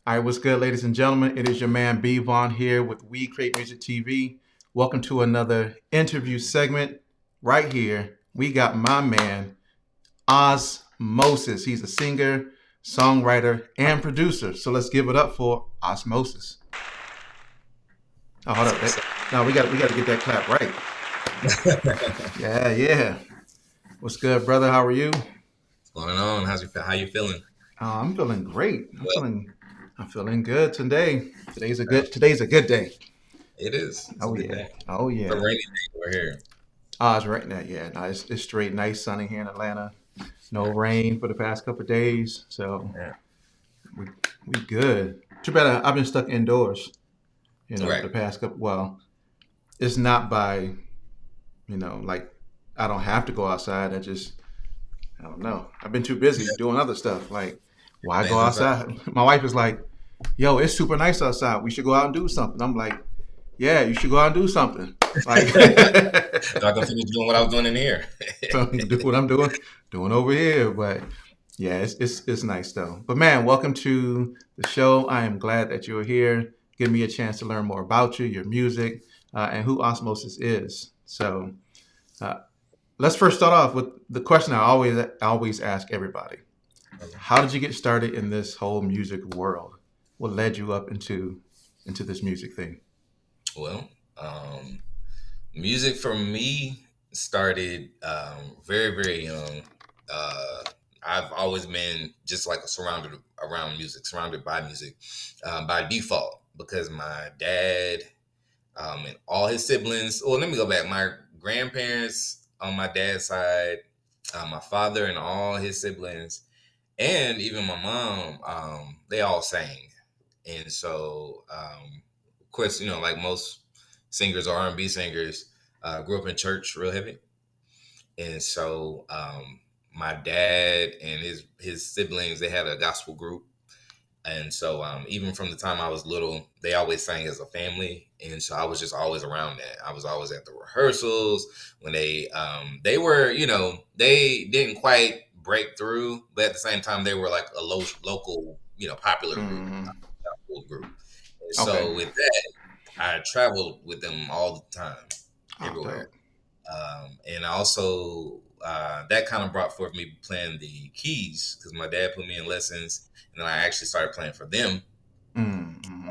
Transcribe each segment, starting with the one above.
All right, what's good, ladies and gentlemen? It is your man B Vaughn here with We Create Music TV. Welcome to another interview segment. Right here, we got my man, Ahz Moses. He's a singer, songwriter, and producer. So let's give it up for Ahz Moses. Oh, hold up. No, we got to get that clap right. Yeah. What's good, brother? How are you? What's going on? How you feeling? I'm feeling great. Well, I'm feeling good today. Today's a good day. it is. It's a Oh good yeah. day. Oh It's a yeah. rainy day over here. It's right now. Yeah, no, it's straight nice sunny here in Atlanta. No rain for the past couple of days, so Yeah. we we good. Too bad I've been stuck indoors. Right. The past couple. Well, it's not by like I don't have to go outside. I don't know. I've been too busy doing other stuff. Like, why go Things inside. outside? My wife is like, "Yo, it's super nice outside. We should go out and do something." I'm like, "Yeah, you should go out and do something." Like, So I can finish doing what I was doing in here. do what I'm doing over here. But yeah, it's nice though. But man, welcome to the show. I am glad that you're here. Give me a chance to learn more about you, your music, and who Ahz Moses is. So uh, let's first start off with the question I always ask everybody. How did you get started in this whole music world? What led you up into this music thing? Well, music for me started very, very young. Uh, I've always been just like surrounded by music by default because my dad and all his siblings. Well, let me go back. My grandparents on my dad's side, my father and all his siblings, and even my mom, they all sang. And so, of course, like most singers or R&B singers, grew up in church real heavy. And so, my dad and his siblings, they had a gospel group. And so, even from the time I was little, they always sang as a family, and so I was just always around that. I was always at the rehearsals when they were, they didn't quite break through, but at the same time, they were like a local, popular group, Hmm. gospel group. And Okay. so with that, I traveled with them all the time, Oh, everywhere. dope. And also that kind of brought forth me playing the keys because my dad put me in lessons, and then I actually started playing for them. Mm-hmm.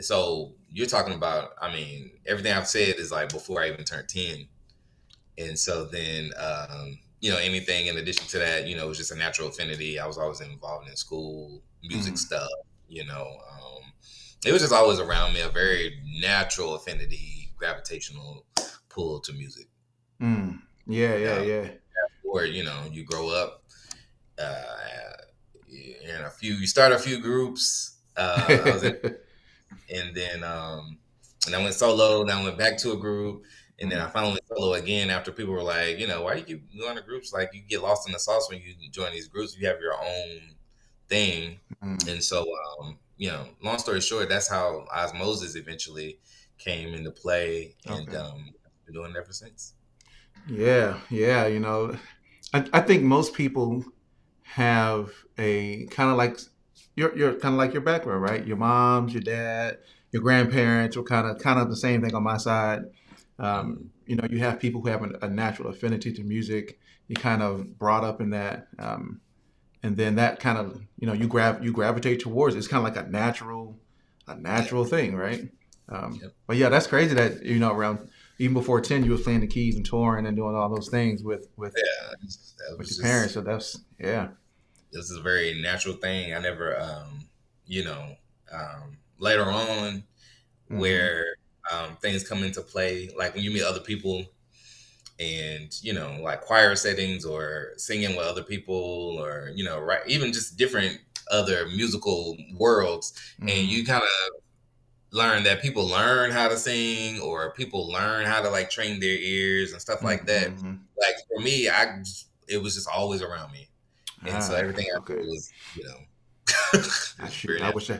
So you're talking about, I mean, everything I've said is like before I even turned 10. And so then, anything in addition to that, it was just a natural affinity. I was always involved in school, music Mm. stuff, it was just always around me, a very natural affinity, gravitational pull to music. Mm. Yeah, yeah, Now, yeah. or, you grow up, uh, you start a few groups. I was in and then and I went solo, and I went back to a group, and then I Mm. finally went solo again after people were like, why do you keep going to groups? Like you get lost in the sauce when you join these groups. You have your own thing, Mm. and so long story short, that's how Ahz Moses eventually came into play, and Okay. been doing it ever since. Yeah, yeah. I think most people have a kind of like you're kind of like your background, right? Your moms, your dad, your grandparents were kind of the same thing on my side. Hmm. You have people who have a natural affinity to music. You kind of brought up in that, and then that kind of you gravitate towards it. It's kind of like a natural Yep. thing, right? Yep. But yeah, that's crazy that around even before 10 you was playing the keys and touring and doing all those things Yeah. That with was your parents. just So that's yeah. This is a very natural thing. I never, later on Hmm. where things come into play, like when you meet other people and, like choir settings or singing with other people or, right, even just different other musical worlds. And Hmm. you kind of learn that people learn how to sing or people learn how to like train their ears and stuff like that. Hmm. Like for me, it was just always around me. And so Ah, everything I did okay. was, Ah, it's shoot, very I wish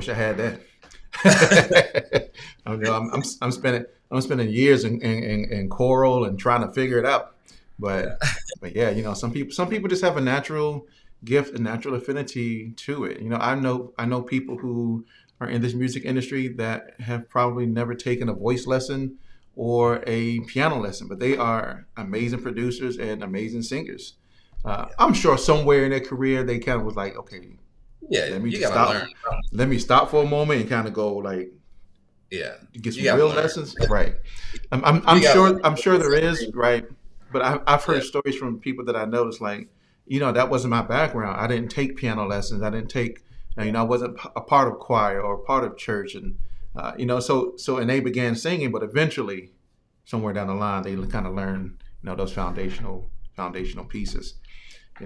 I had that. natural. I know I'm spending years in choral and trying to figure it out. But Yeah. but yeah, some people just have a natural gift, a natural affinity to it. I know people who are in this music industry that have probably never taken a voice lesson or a piano lesson, but they are amazing producers and amazing singers. Yeah. I'm sure somewhere in their career they kind of was like, okay, Yeah, let me you just gotta stop. learn something. Let me stop for a moment and kind of go like Yeah, get you some gotta real learn. lessons. Right. I'm You gotta sure. learn. I'm sure there is. Right. But I've Yeah, heard stories from people that I noticed like, that wasn't my background. I didn't take piano lessons. I didn't take. I wasn't a part of choir or a part of church, and and they began singing, but eventually, somewhere down the line, they kind of learn those foundational pieces.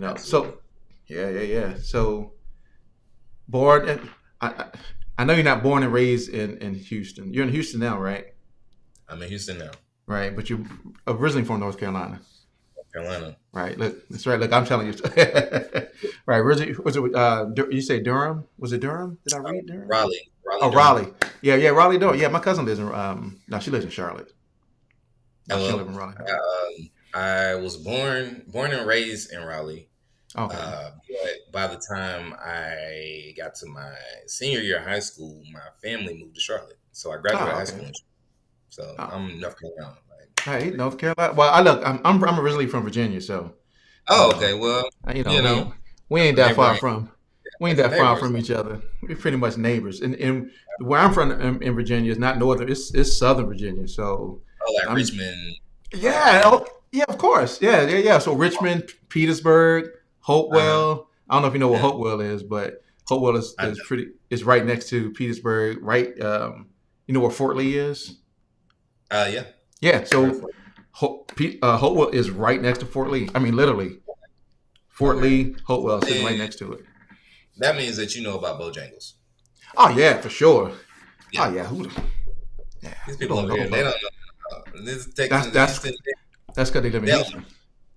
absolutely. So yeah. So born. I know you're not born and raised in Houston. You're in Houston now, right? I'm in Houston now, Right, but you're originally from North Carolina. North Carolina. Right. Look, that's right. Look, I'm telling you. Right. Originally, was it? You say Durham? Was it Durham? Did I read Durham? Raleigh, Oh, Durham. Raleigh. Yeah, Raleigh, Durham. Yeah, my cousin lives in. No, she lives in Charlotte. No, she don't live Well, in Raleigh. No. I was born and raised in Raleigh. Okay. But by the time I got to my senior year of high school, my family moved to Charlotte. So I graduated Oh, high okay. school in Charlotte. So Oh, I'm North Carolina. hey, North Carolina. Well, I look. I'm originally from Virginia, so you Oh, know, okay. Well, you know, you we know, ain't we that's ain't the that far neighboring. from we ain't That's the that far neighbors. from each other. We're pretty much neighbors. And where I'm from in Virginia is not northern. It's southern Virginia. So Oh, like I'm Richmond. yeah. Yeah. Oh, yeah. Of course. Yeah. So Richmond, Petersburg, Uh huh. Hopewell. I don't know if you know what Yeah. Hopewell is, but Hopewell is, I is pretty. Is right next to Petersburg. Right. You know where Fort Lee is? Yeah. Yeah. I've heard of So it. Hopewell is right next to Fort Lee. I mean, literally, Fort Okay. Lee, So Hopewell, sitting right then next to it. that means that you know about Bojangles. Oh yeah, for sure. Yeah. Oh yeah, yeah, These who people don't over know here, they about? don't know. This That's Texans, that's Houston, that's because they live in they don't, Houston.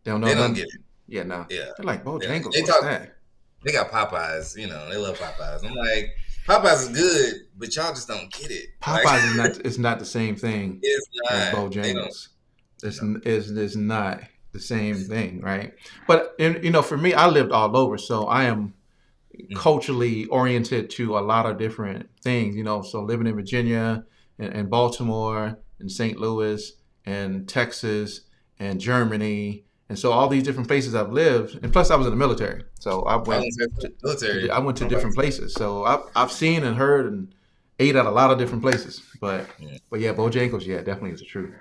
They don't know they don't nothing. get it. Yeah, no. Yeah. They're like Yeah. Bojangles. They What's talk. that? They got Popeyes. They love Popeyes. I'm like, Popeyes is good, but y'all just don't get it. Like, Popeyes is not the same thing it's as not. They don't. Bojangles. It's No. is not the same thing, right? But for me, I lived all over, so I am Mm. culturally oriented to a lot of different things. So living in Virginia and Baltimore and St. Louis and Texas and Germany, and so all these different places I've lived, and plus I was in the military, so I I went was in the military. I went to Okay. different places. So I've seen and heard and ate at a lot of different places. But Yeah. but yeah, Bojangles, yeah, definitely is the truth.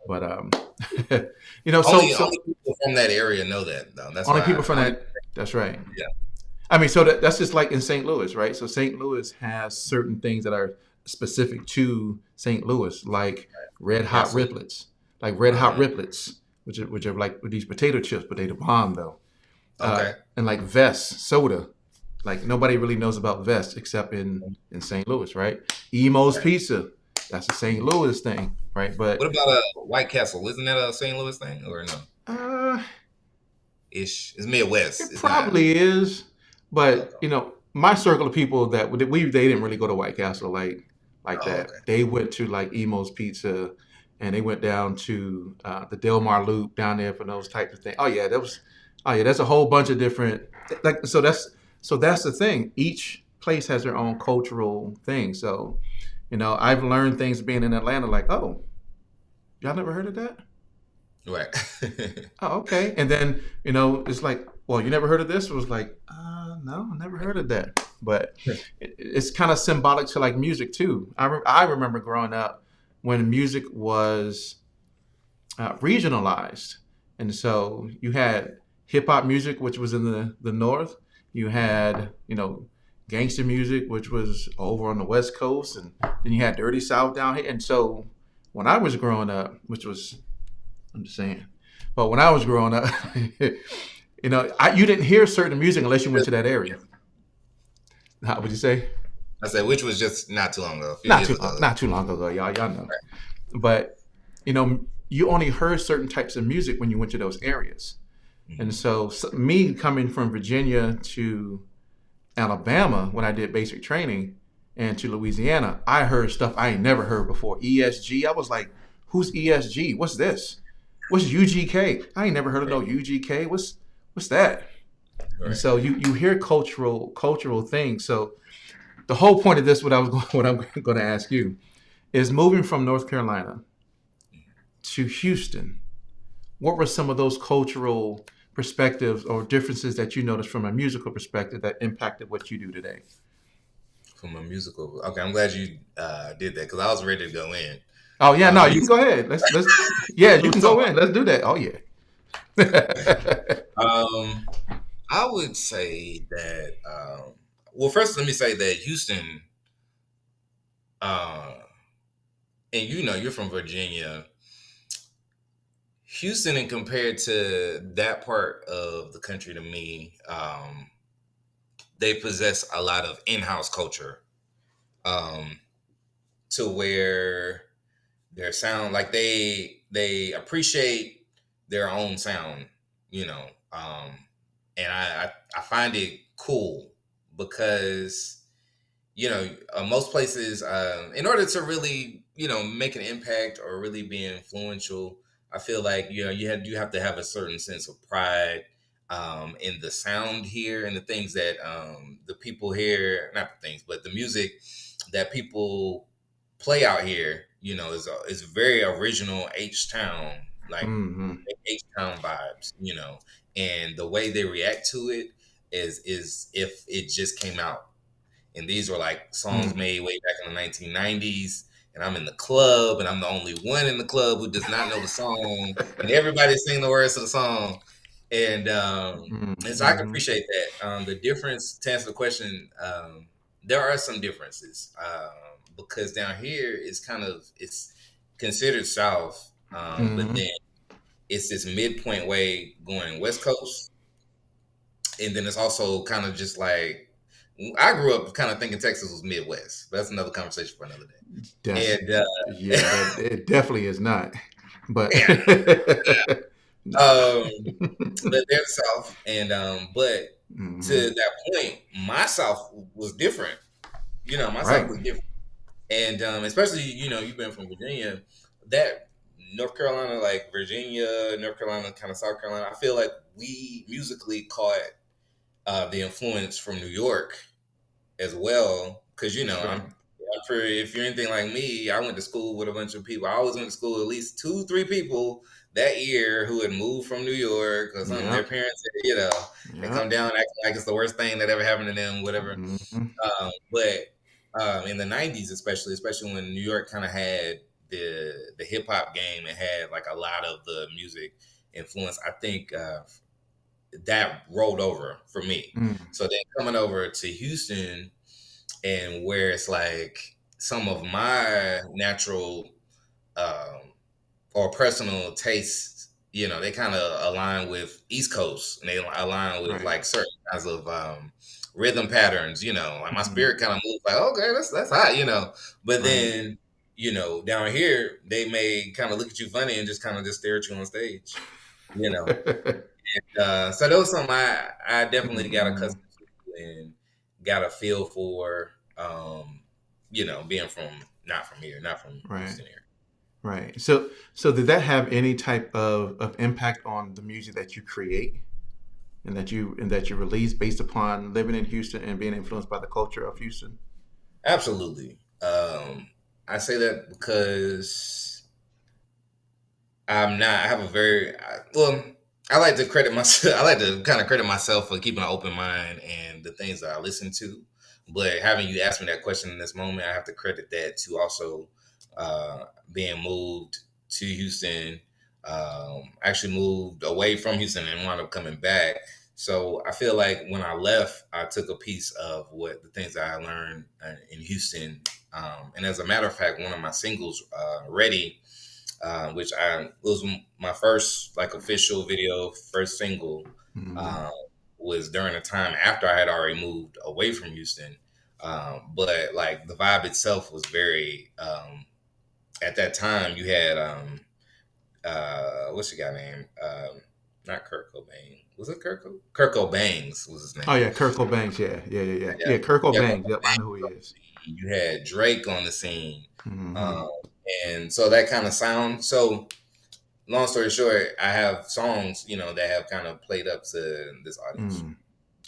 But so Only people from that area know that though. That's only why people I from only. that. That's right. Yeah. I mean, so that's just like in St. Louis, right? So St. Louis has certain things that are specific to St. Louis, like red hot Absolutely. riplets, like red hot Uh-huh. riplets, which are like with these potato chips, but they the bomb though. Okay. And like Vest soda, like nobody really knows about Vest except in St. Louis, right? Emo's Right. Pizza, that's a St. Louis thing, right? What But about White Castle? Isn't that a St. Louis thing or no? uh, Ish. It's Midwest. it It's not. probably is. But Okay. my circle of people that they didn't really go to White Castle like Oh, that. okay. They went to like Emo's Pizza, and they went down to the Del Mar Loop down there for those types of things. Oh yeah, that was. Oh yeah, that's a whole bunch of different. Like so that's the thing. Each place has their own cultural thing. So I've learned things being in Atlanta. Like, oh, y'all never heard of that? Right. Oh, okay. And then it's like, well, you never heard of this? It was like, no, I never heard of that. But it's kind of symbolic to like music too. I remember growing up when music was regionalized, and so you had hip hop music, which was in the north. You had gangster music, which was over on the west coast, and then you had dirty south down here. And so when I was growing up, which was I'm just saying, but when I was growing up, you didn't hear certain music unless you went to that area. How would you say? I said, which was just not too long ago, a few Not years too ago. not too long ago, y'all know. But you only heard certain types of music when you went to those areas. And Mhm. so me coming from Virginia to Alabama when I did basic training and to Louisiana, I heard stuff I ain't never heard before. ESG. I was like, who's ESG? What's this? What's UGK? I ain't never heard of no UGK. What's that? And Right. so you hear cultural things. So the whole point of this, what I'm going to ask you, is moving from North Carolina to Houston. What were some of those cultural perspectives or differences that you noticed from a musical perspective that impacted what you do today? From a musical. Okay, I'm glad you did that because I was ready to go in. Oh yeah, no, you can Music. go ahead. Let's yeah, We you were can talking go in. Let's do that. Oh yeah. about, I would say that. Well, first, let me say that Houston, uh, and you're from Virginia. Houston, and compared to that part of the country, to me, they possess a lot of in-house culture. Um, to where their sound, like they appreciate their own sound, you know. And I find it cool because most places, in order to really make an impact or really be influential, I feel like you have to have a certain sense of pride in the sound here and the things that the people here, not the things, but the music that people play out here, is very original H Town, like Mm-hmm. H Town vibes, and the way they react to it is if it just came out, and these were like songs Mm-hmm. made way back in the 1990s, and I'm in the club, and I'm the only one in the club who does not know the song, and everybody's singing the words to the song, and so I can Mm-hmm. appreciate that. The difference, to answer the question, there are some differences because down here it's considered south, but Mm-hmm. then it's this midpoint way going west coast, and then it's also kind of just like I grew up kind of thinking Texas was Midwest. But that's another conversation for another day. That's And yeah, that it definitely is not. But yeah, um, but they're the South, and but to hmm that point, my South was different. My South right, was different, and especially you've been from Virginia, that North Carolina, like Virginia, North Carolina, kind of South Carolina. I feel like we musically caught the influence from New York as well, because sure, I'm sure if you're anything like me, I went to school with a bunch of people. I always went to school with at least two, three people that year who had moved from New York or something. Their yep, parents, they come yep, down acting like it's the worst thing that ever happened to them, whatever. hmm But in the '90s, especially when New York kind of had the hip hop game and had like a lot of the music influence, I think that rolled over for me. mm So then coming over to Houston, and where it's like some of my natural um, or personal tastes, they kind of align with East Coast, and they align with right, like certain kinds of rhythm patterns. Like my hmm spirit kind of moves like, okay, that's hot, But right. then, down here they may kind of look at you funny and just kind of just stare at you on stage, you know. So that was something I definitely got hmm accustomed to and got a feel for. Being from not from here, not from right, Houston here. right. So did that have any type of impact on the music that you create and that you release based upon living in Houston and being influenced by the culture of Houston? Absolutely. I say that because I'm not. I have a very well. I like to credit myself. I like to kind of credit myself for keeping an open mind and the things that I listen to. But having you ask me that question in this moment, I have to credit that to also being moved to Houston. Actually moved away from Houston and wound up coming back. So I feel like when I left, I took a piece of what the things that I learned in Houston. And as a matter of fact, one of my singles, "Ready," which was my first like official video, first single, hmm um, was during a time after I had already moved away from Houston. But like the vibe itself was very. At that time, you had what's the guy name? Not Kurt Cobain. Was it Kurt Cobain's was his Oh name. yeah, Kurt Cobain. Yeah, yeah, yeah, yeah. Yeah, Yeah, Kurt yeah. Cobain. Yep, I know who he is. You had Drake on the scene, hmm um, and so that kind of sound. So long story short, I have songs, that have kind of played up to this audience. Mm.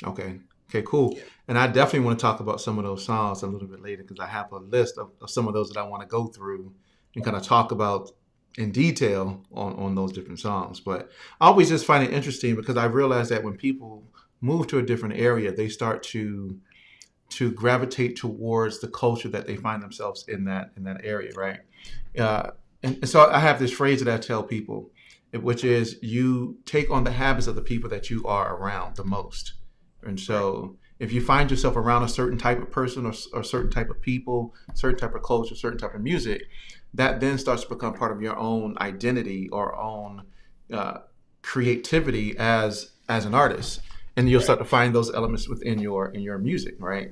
Okay. Okay, cool. Yeah. And I definitely want to talk about some of those songs a little bit later because I have a list of some of those that I want to go through and kind of talk about in detail on those different songs. But I always just find it interesting because I realize that when people move to a different area, they start to gravitate towards the culture that they find themselves in that area, right? Uh, and so I have this phrase that I tell people, which is you take on the habits of the people that you are around the most. And Right. so if you find yourself around a certain type of person or certain type of people, certain type of culture, certain type of music, that then starts to become part of your own identity or own uh, creativity as an artist. And you'll Right. start to find those elements within your in your music, right?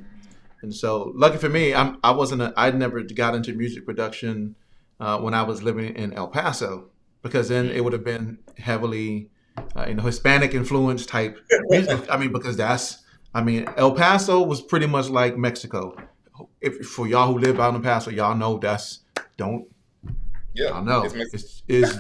And so, lucky for me, I wasn't I never got into music production when I was living in El Paso because then it would have been heavily, Hispanic influence type music. I mean, because El Paso was pretty much like Mexico. If for y'all who live out in El Paso, y'all know don't Yeah. y'all It's know makes it's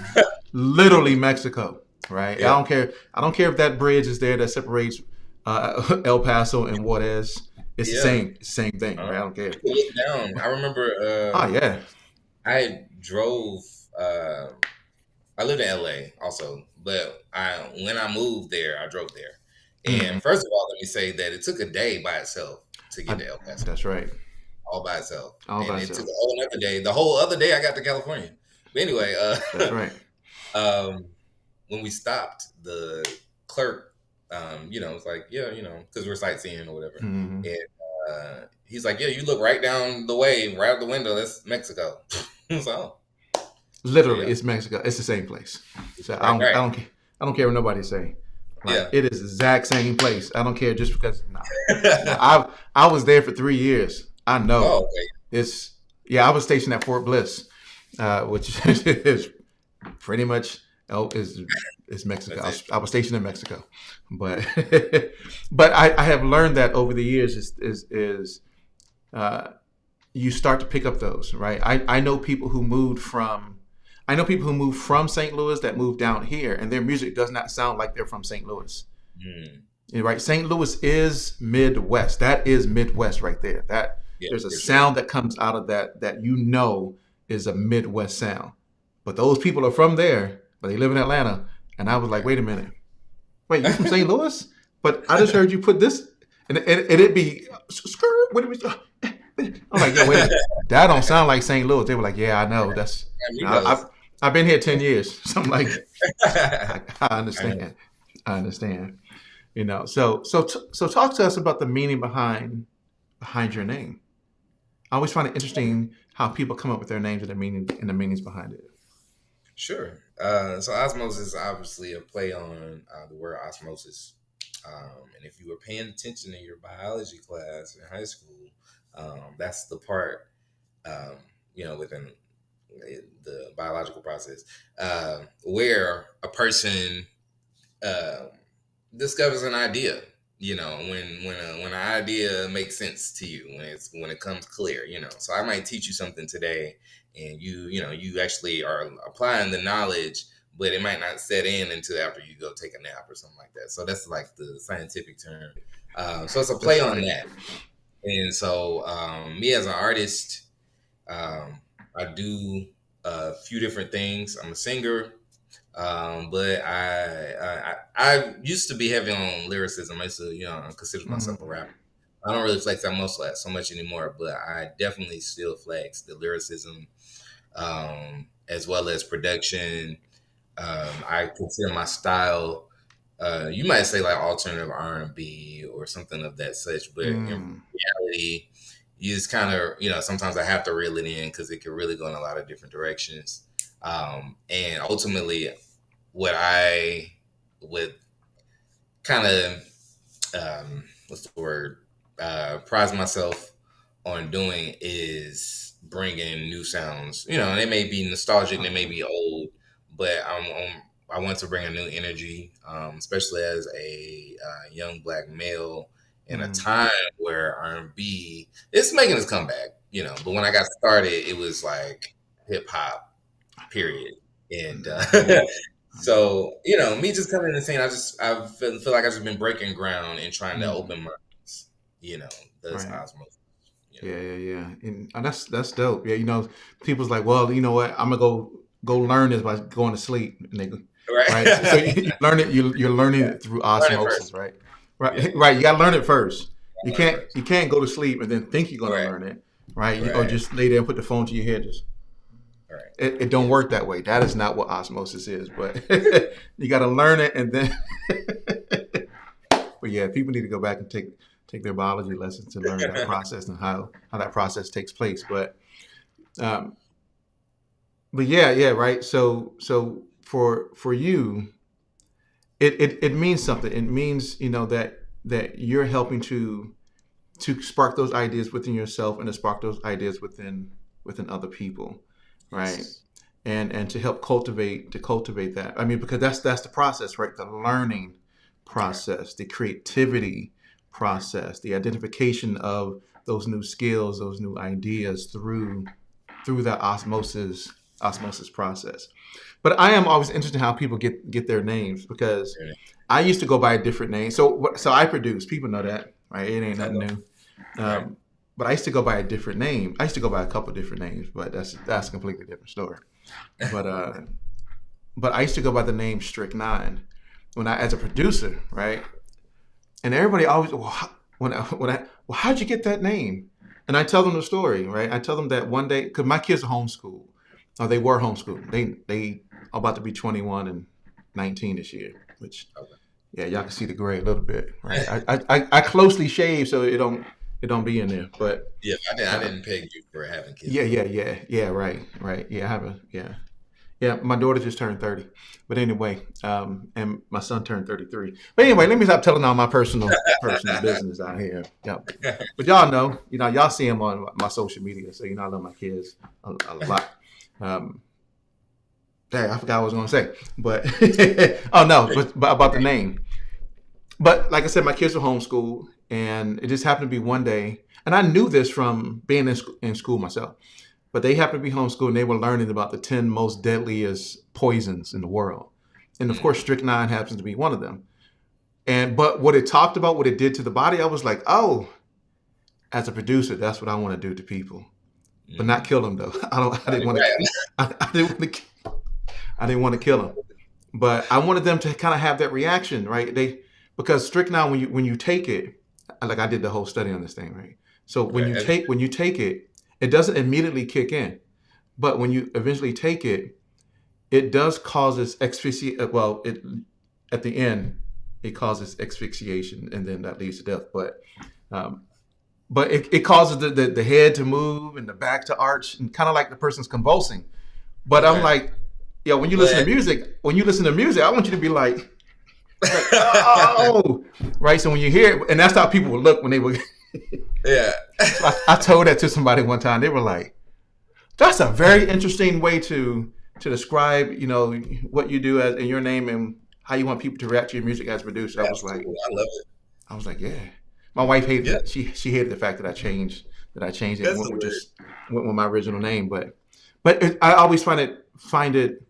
literally Mexico, right? yeah. I don't care if that bridge is there that separates El Paso and Juarez. It's the Yeah. same, same thing, right? I don't care. You can look down. I remember Oh yeah. I drove I lived in LA also, but I when I moved there, I drove there. Mhm. And first of all, let me say that it took a day by itself to get I, to El Paso, that's right. all by itself. All And by it took itself. a whole other day. The whole other day I got to California. But anyway, That's right. um, when we stopped, the clerk, was like, yeah, because we're sightseeing or whatever. Hmm. And he's like, yeah, you look right down the way, right out the window. That's Mexico. So, so Literally, yeah, it's Mexico. It's the same place. So right, right. I don't care what nobody say. Right? Yeah. It is the exact same place. I don't care just because. No. I was there for 3 years. I know. Oh, okay. It's yeah. I was stationed at Fort Bliss, which is pretty much is Mexico. That's it. I was stationed in Mexico, but I have learned that over the years is uh, you start to pick up those, right? I know people who moved from St. Louis that moved down here, and their music does not sound like they're from St. Louis. Mm. Right? St. Louis is Midwest. That is Midwest right there. That Yeah, there's a for sure. sound that comes out of that is a Midwest sound. But those people are from there, but they live in Atlanta. And I was like, wait a minute, wait, you from St. Louis? But I just heard you put this, and it'd be skirt. What it was? I'm like, yo, wait a minute, that don't sound like St. Louis. They were like, yeah, I know. That's He you know, knows. I've been here 10 years. So I'm like, I I know. understand. I understand. So talk to us about the meaning behind your name. I always find it interesting how people come up with their names and the meanings behind it. Sure. So osmosis is obviously a play on the word osmosis. And if you were paying attention in your biology class in high school, that's the part, um, within the biological process, where a person uh, discovers an idea. When an idea makes sense to you, when it comes clear. So I might teach you something today, and you actually are applying the knowledge, but it might not set in until after you go take a nap or something like that. So that's like the scientific term. So it's a play That's on right. that. And so me as an artist, I do a few different things. I'm a singer, but I used to be heavy on lyricism. I used to, consider myself a Mm. rapper. I don't really flex that so much anymore, but I definitely still flex the lyricism, as well as production. I consider my style, you might say like alternative R&B or something of that such, but in Mm. reality, you just kind of, sometimes I have to reel it in because it can really go in a lot of different directions. And ultimately, what I would kind of, what's the word, prize myself on doing is bringing new sounds. They may be nostalgic, they may be old, but I want to bring a new energy, especially as a young black male in a Mm. time where R&B is making its comeback. But when I got started, it was like hip hop, period. And So, me just coming in and saying, I feel like I've just been breaking ground and trying to Mm, open minds, you know, this right. osmosis, you know. Yeah. And that's dope. Yeah, people's like, well, you know what? I'm gonna go learn this by going to sleep, and they go, right. So Right. you learn it. You're learning Yeah. it through Learn it osmosis, first. right? Yeah. Right. Right. You gotta learn it first. You Learn it can't first. you can't go to sleep and then think you're gonna Right. learn it, right? Or Right. just lay there and put the phone to your head. Just Right. it don't Yeah. work that way. That is not what osmosis is. But you got to learn it, and then. But yeah, people need to go back and take their biology lessons to learn that process and how that process takes place. Um, but yeah, right. So for you, it means something. It means that you're helping to spark those ideas within yourself and to spark those ideas within other people, right? Yes. And to help cultivate that. I mean, because that's the process, right? The learning Right. process, the creativity Right. process, the identification of those new skills, those new ideas through that osmosis process. But I am always interested in how people get their names, because Yeah. I used to go by a different name. So I produce. People know that, right? It ain't I nothing know. new. Right. But I used to go by a different name. I used to go by a couple different names, but that's a completely different story. But but I used to go by the name Strict Nine when I as a producer, right? And everybody always, well, how'd you get that name? And I tell them the story, right? I tell them that one day, because my kids are homeschooled, or they were homeschooled. They are about to be 21 and 19 this year, which Okay. yeah, y'all can see the gray a little bit, right? I closely shave so it don't be in there, but Yeah. I uh, didn't peg you for having kids yeah, though. right, yeah. I have a yeah. My daughter just turned 30, but anyway, and my son turned 33. But anyway, let me stop telling all my personal business out here. Yeah, but y'all know, y'all see them on my social media, so I love my kids a lot. Um, Dang, I forgot what I was going to say, but oh no, but about the name. But like I said, my kids were homeschooled, and it just happened to be one day, and I knew this from being in school myself. But they happened to be homeschooled, and they were learning about the 10 most deadliest poisons in the world, and of Mm. course, strychnine happens to be one of them. And but what it talked about, what it did to the body, I was like, oh, as a producer, that's what I want to do to people, but not Mm. kill them though. I didn't want to. Right. I didn't want to. I didn't want to kill them, but I wanted them to kind of have that reaction, right? Because strychnine, when you take it, like I did the whole study on this thing, right? So when Right. you take it, it doesn't immediately kick in, but when you eventually take it, it does causes asphyxiation. Well, it at the end, it causes asphyxiation, and then that leads to death. Um, but it causes the head to move and the back to arch, and kind of like the person's convulsing. But I'm Okay. like, yeah, But when you listen to music, I want you to be like, oh, right. So when you hear it, and that's how people would look when they were. yeah. So I told that to somebody one time. They were like, "That's a very interesting way to describe, what you do as in your name and how you want people to react to your music as a producer." That's cool. I love it. I was like, yeah. My wife hated Yeah. it. She hated the fact that I changed it and That's hilarious. went with my original name. But I always find it.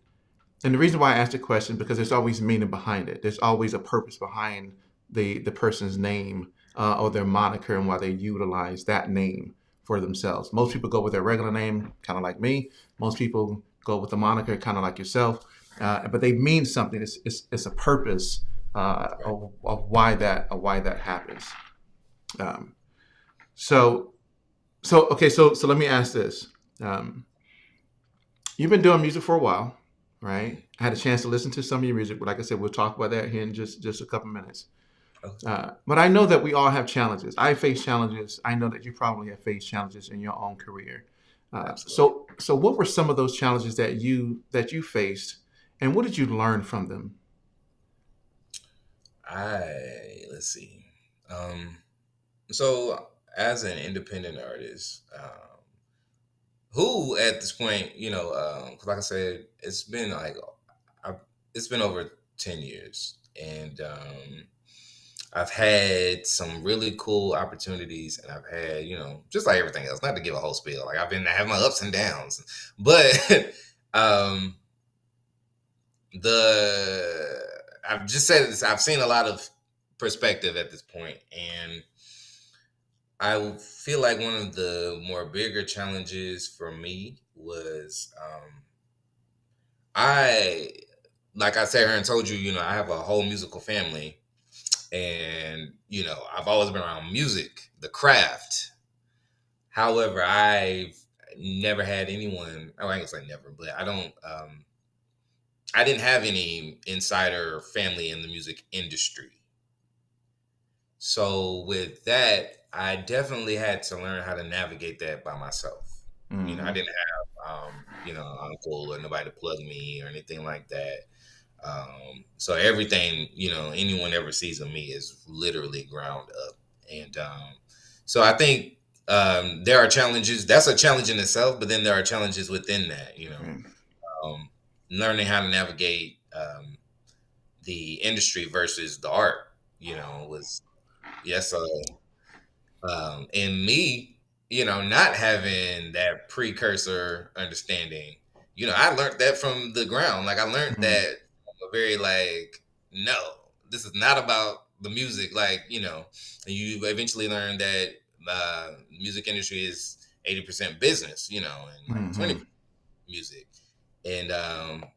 And the reason why I asked the question, because there's always meaning behind it. There's always a purpose behind the person's name, or their moniker, and why they utilize that name for themselves. Most people go with their regular name, kind of like me. Most people go with the moniker, kind of like yourself. But they mean something. It's a purpose Right. of why that happens. Um, so okay. So let me ask this. Um, you've been doing music for a while, right? I had a chance to listen to some of your music, but like I said, we'll talk about that here in just a couple minutes. Okay. But I know that we all have challenges. I face challenges. I know that you probably have faced challenges in your own career. Absolutely. So what were some of those challenges that you faced, and what did you learn from them? Let's see. Um, so as an independent artist, who at this point, 'cause like I said, I, it's been over 10 years, and I've had some really cool opportunities, and I've had, just like everything else, not to give a whole spiel, like I have my ups and downs, but um, I've just said this. I've seen a lot of perspective at this point, and I feel like one of the more bigger challenges for me was I like I said here and told you, I have a whole musical family, and I've always been around music, the craft. However, I've never had anyone. Oh, I ain't gonna say never, but I don't. I didn't have any insider family in the music industry. So with that, I definitely had to learn how to navigate that by myself. I Mm-hmm. didn't have, an uncle or nobody to plug me or anything like that. So everything, anyone ever sees of me is literally ground up. And so I think there are challenges. That's a challenge in itself, but then there are challenges within that, Right. um, learning how to navigate the industry versus the art, was, yes. And me, not having that precursor understanding, I learned that from the ground. Like I learned Mm-hmm. that from a very no, this is not about the music. And you eventually learn that music industry is 80% business, and like Mm-hmm. 20% music. And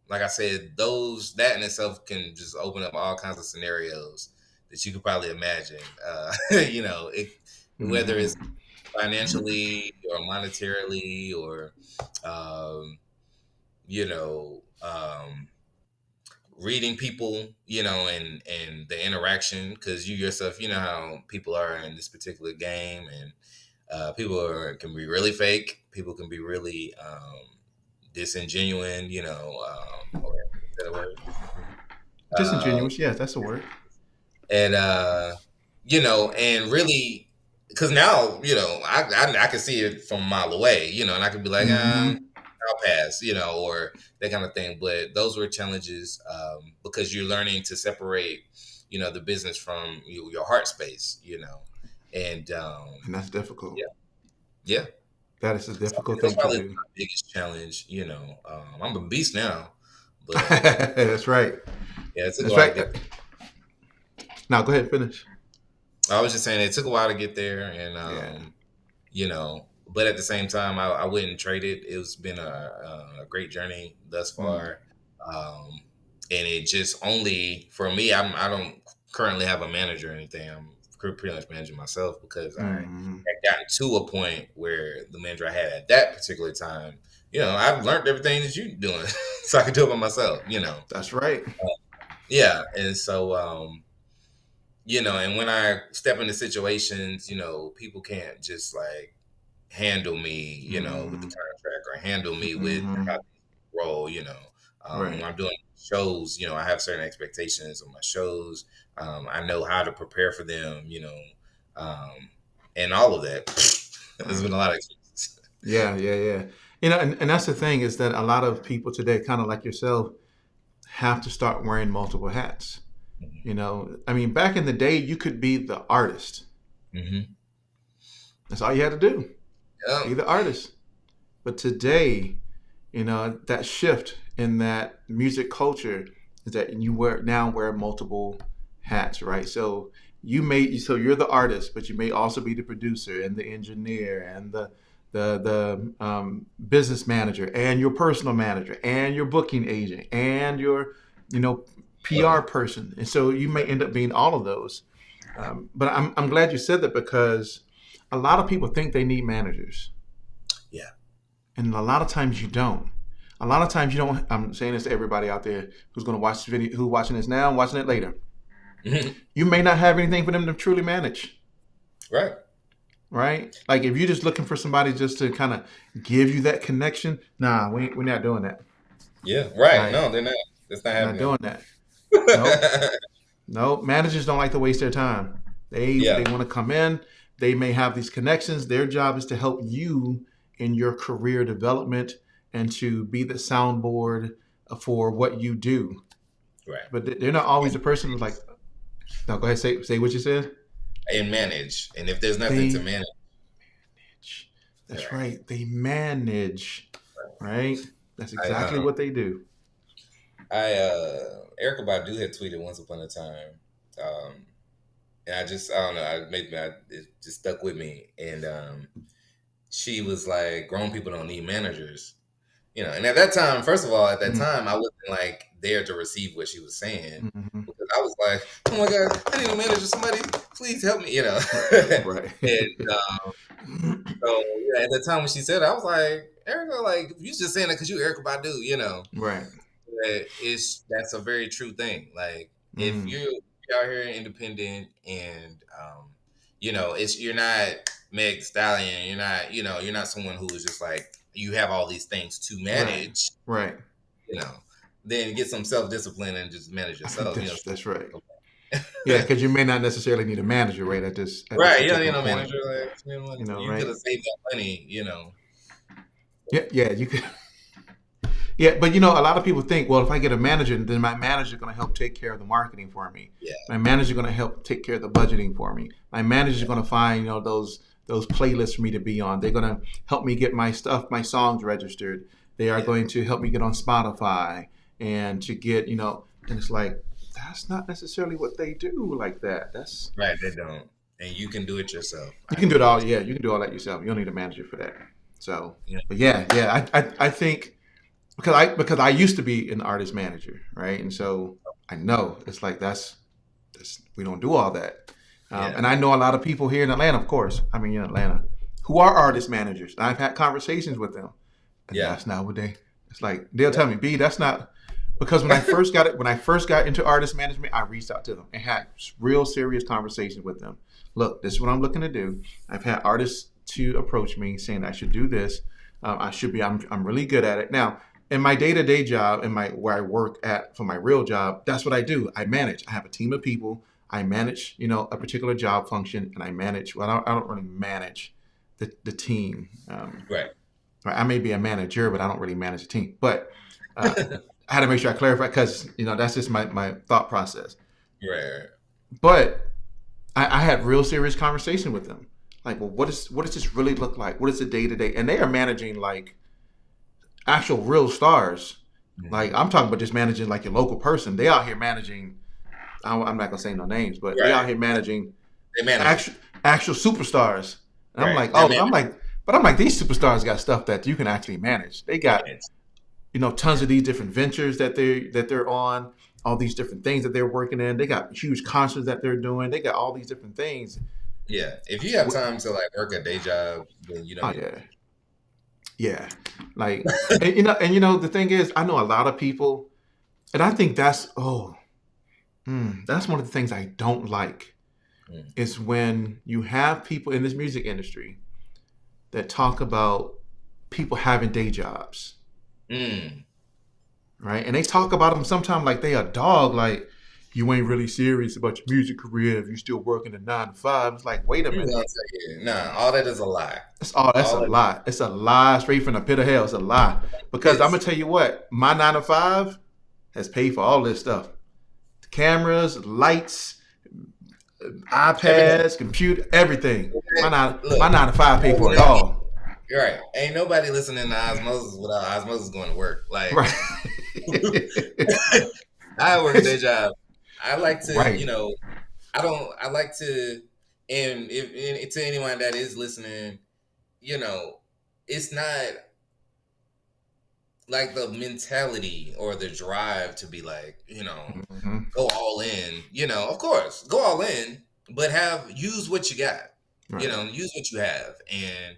like I said, that in itself can just open up all kinds of scenarios that you could probably imagine. Whether it's Mm-hmm. financially or monetarily or um, you know reading people, and the interaction, because you yourself, how people are in this particular game, and people can be really fake, people can be really disingenuine, or is that a word? Um, Disingenuous. Yes, that's a word. and and really, because now, I can see it from a mile away, and I could be like, Mm-hmm. I'll pass, or that kind of thing. But those were challenges, because you're learning to separate, the business from your heart space, and And that's difficult. yeah, yeah. That is a So I difficult think that's thing to probably do. my biggest challenge. I'm a beast now, but That's right. yeah, it took a That's while to right. get. Now go ahead and finish. I was just saying it took a while to get there, and Yeah. but at the same time, I wouldn't trade it. It's been a great journey thus Mm. far, um, and it just only for me. I don't currently have a manager or anything. I'm pretty much managing myself because I Mm. had gotten to a point where the manager I had at that particular time, I've learned everything that you're doing, so I could do it by myself. That's right. Yeah, and so and when I step into situations, people can't just like handle me, with the Mm. contract, or handle me with Mm-hmm. how they roll, when Right. I'm doing shows, I have certain expectations of my shows. I know how to prepare for them, um, and all of that. There's Right. been a lot of experiences. Yeah, yeah, yeah. And that's the thing is that a lot of people today, kind of like yourself, have to start wearing multiple hats. I mean, back in the day, you could be the artist. Mm-hmm. That's all you had to do. Yeah. Be the artist. But today, that shift in that music culture is that you wear multiple hats, right? So you're the artist, but you may also be the producer and the engineer and the business manager and your personal manager and your booking agent and your you know PR person, and so you may end up being all of those. But I'm glad you said that because a lot of people think they need managers, Yeah. and a lot of times you don't. A lot of times you don't. I'm saying this to everybody out there who's going to watch this video, who's watching this now, and watching it later. Mhm. You may not have anything for them to truly manage, Right. right? Like if you're just looking for somebody just to kind of give you that connection, nah, we're not doing that. Yeah. Right. Right? No, they're not. That's not Not happening. doing that. Nope. Nope. Managers don't like to waste their time. They Yeah. want to come in. They may have these connections. Their job is to help you in your career development and to be the soundboard for what you do. Right. But they're not always the person who's like, no, go ahead, say what you said. And manage. And if there's nothing to They manage, manage. That's right. right. They manage. Right. That's I exactly what they do. Erica Badu had tweeted once upon a time, um, and I don't know, it just stuck with me, and she was like, grown people don't need managers, and at that time, first of all, at that Mhm. time, I wasn't like there to receive what she was saying, Mhm. because I was like, oh my god, I need a manager, somebody please help me, Right. and so at the time when she said it, I was like, Erica, like, you just saying that because you Erica Badu. Right. That's a very true thing. Like, if Mm. you're out here independent, and it's you're not Meg Thee Stallion, you're not someone who is just like, you have all these things to Right. manage, Right. you know, then get some self discipline and just manage yourself. That's right. Yeah, because you may not necessarily need a manager, right? At this Right, you particular know, point, manager, like, you could right? have saved that money. Yeah, yeah, you could. Yeah, but a lot of people think, well, if I get a manager, then my manager is going to help take care of the marketing for me. Yeah, My manager is going to help take care of the budgeting for me. My manager is going to find, those playlists for me to be on. They're going to help me get my songs registered. They are yeah, going to help me get on Spotify and to get, and it's like that's not necessarily what they do like that. That's right. They don't, and you can do it yourself. You I can can do it do all. it. Yeah, you can do all that yourself. You don't need a manager for that. So, Yeah, but yeah. I think because I used to be an artist manager, right? And so I know it's like that's we don't do all that. yeah, And I know a lot of people here in Atlanta, of course. I mean, in Atlanta, who are artist managers. And I've had conversations with them, and yeah, that's not what they. It's like they'll yeah, tell me, B, that's not because when I first got into artist management, I reached out to them and had real serious conversations with them. Look, this is what I'm looking to do. I've had artists to approach me saying I should do this. I should be. I'm really good at it now. In my day-to-day job, in my where I work at for my real job, that's what I do. I manage. I have a team of people. I manage, a particular job function, and I manage. Well, I don't really manage the team. right, Right, I may be a manager, but I don't really manage a team. But uh, I had to make sure I clarify because that's just my thought process. right, But I had real serious conversation with them. Like, well, what does this really look like? What is the day to day? And they are managing like actual real stars. Like mm-hmm. I'm talking about just managing like your local person. They out here managing. I'm not gonna say no names, but they Right. out here managing They manage it. actual superstars. And I'm Right. like, They oh, manage. but I'm like, these superstars got stuff that you can actually manage. They got Manage. tons of these different ventures that they're on, all these different things that they're working in. They got huge concerts that they're doing. They got all these different things. Yeah. If you have time to like work a day job, then you don't Oh need a yeah, manager. yeah. Like, the thing is, I know a lot of people, and I think that's one of the things I don't like Mm. is when you have people in this music industry that talk about people having day jobs, Mm. right? And they talk about them sometimes like they a dog, like you ain't really serious about your music career if you still working a 9 to 5. It's like, wait a I'm gonna minute. tell you, nah, all that is a lie. That's a All that lie. It's a lie straight from the pit of hell. It's a lie. Because I'm is. gonna tell you what, my 9 to 5 has paid for all this stuff. The cameras, lights, Everything. iPads, computer, everything. My Look, 9 to 5 pay for it all. you're right. Ain't nobody listening to Ahz Moses without Ahz Moses going to work. Like, Right. I work a day job. I like to, Right. I like to, and if to anyone that is listening, you know, it's not like the mentality or the drive to be like, Mm-hmm. go all in. Of course, go all in, but use what you got. Right. Use what you have. And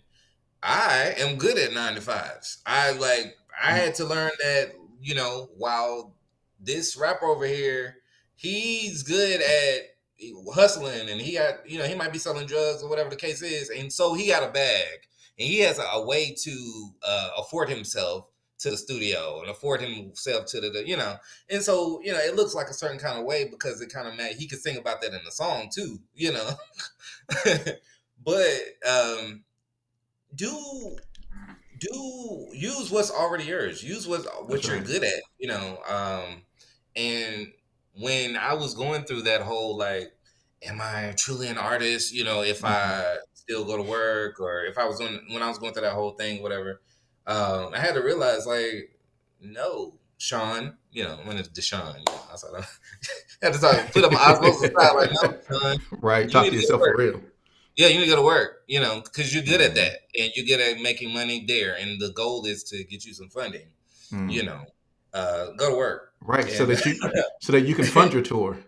I am good at 9 to 5s. I had to learn that, while this rapper over here, he's good at hustling, and he might be selling drugs or whatever the case is. And so he got a bag, and he has a way to afford himself to the studio and afford himself to and so, it looks like a certain kind of way because it kind of he could sing about that in the song too, but do use what's already yours. Use That's what you're right. good at, and when I was going through that whole like, am I truly an artist, if Mm-hmm. I still go to work, or if when I was going through that whole thing, whatever, I had to realize, like, no, Sean, my name's Deshaun. I said, I had to put up my Ahz Moses aside, like, no, Sean, Right. you Talk need to to go to yourself for work. real. Yeah, you need to go to work, because you're good at Mm-hmm. that, and you're good at making money there, and the goal is to get you some funding. Mm. Go to work, Right. and So that you can fund your tour.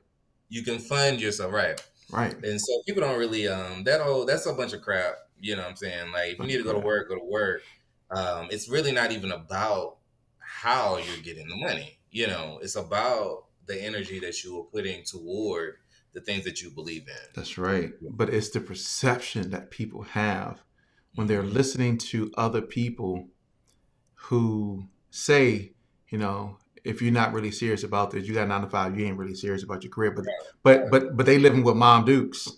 you can fund yourself, right? Right. And so people don't really that's a bunch of crap. You know what I'm saying? Like, if you Bunch need of to go to crap. work, go to work. It's really not even about how you're getting the money. It's about the energy that you are putting toward the things that you believe That's right. in. But it's the perception that people have when they're Hmm. listening to other people who say, if you're not really serious about this, you got 9 to 5, you ain't really serious about your career. But they living with mom dukes.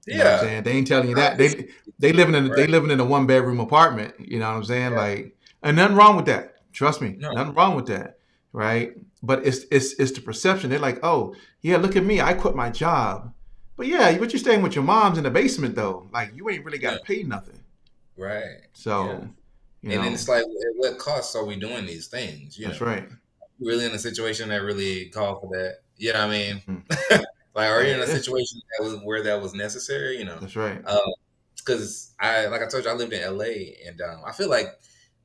You know what I'm Yeah. saying? They ain't telling you that. Obviously. They Right. living in a 1 bedroom apartment. You know what I'm saying? Yeah. Like, and nothing wrong with that. Trust me, No. nothing wrong with that. Right? But it's the perception. They're like, oh yeah, look at me, I quit my job. But yeah, but you're staying with your mom's in the basement though. Like you ain't really got Yeah. to pay nothing. Right. Yeah. So, you And then know, it's like, at what cost are we doing these things? that's right. Really in a situation that really called for that. You know what I mean? Mhm. Like, are you in a Yeah, situation where that was necessary? that's right. Because like I told you, I lived in LA, and I feel like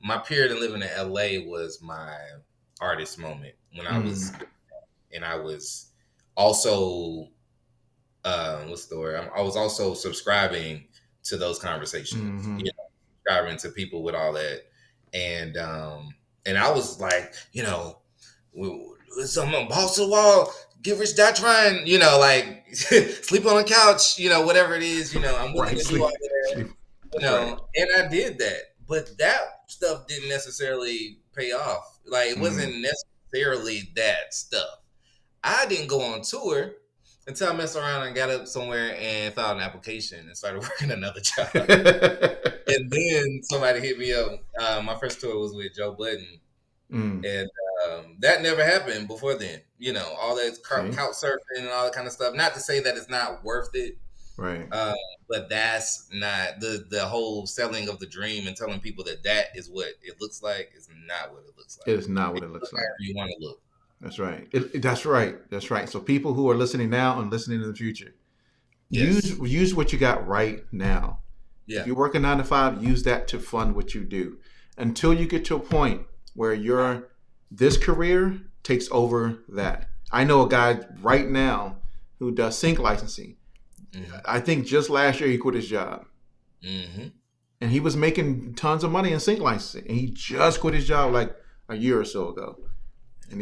my period of living in LA was my artist moment when I was, Mm, and I was also, what's the word? I was also subscribing to those conversations. hmm Subscribing to people with all that, and I was like, some balls to the wall, get rich, die trying, like sleep on the couch, whatever it is, I'm willing Right. to do all Sleep. of that, Sleep. That's right. and I did that, but that stuff didn't necessarily pay off. Like, it Mm. wasn't necessarily that stuff. I didn't go on tour until I messed around and got up somewhere and filed an application and started working another job. And then somebody hit me up. My first tour was with Joe Budden, mm. and that never happened before then. All that See. couch surfing and all that kind of stuff. Not to say that it's not worth it, Right. uh, but that's not the whole selling of the dream and telling people that is what it looks like is not what it looks It like. is not what It it looks looks like. however you want to look. That's right. That's right. That's right. So people who are listening now and listening in the future, Yes. use what you got right now. If Yeah. you're working 9 to 5, use that to fund what you do until you get to a point where this career takes over that. I know a guy right now who does sync licensing. Mm-hmm. I think just last year he quit his job. Mm-hmm. And he was making tons of money in sync licensing. And he just quit his job like a year or so ago. And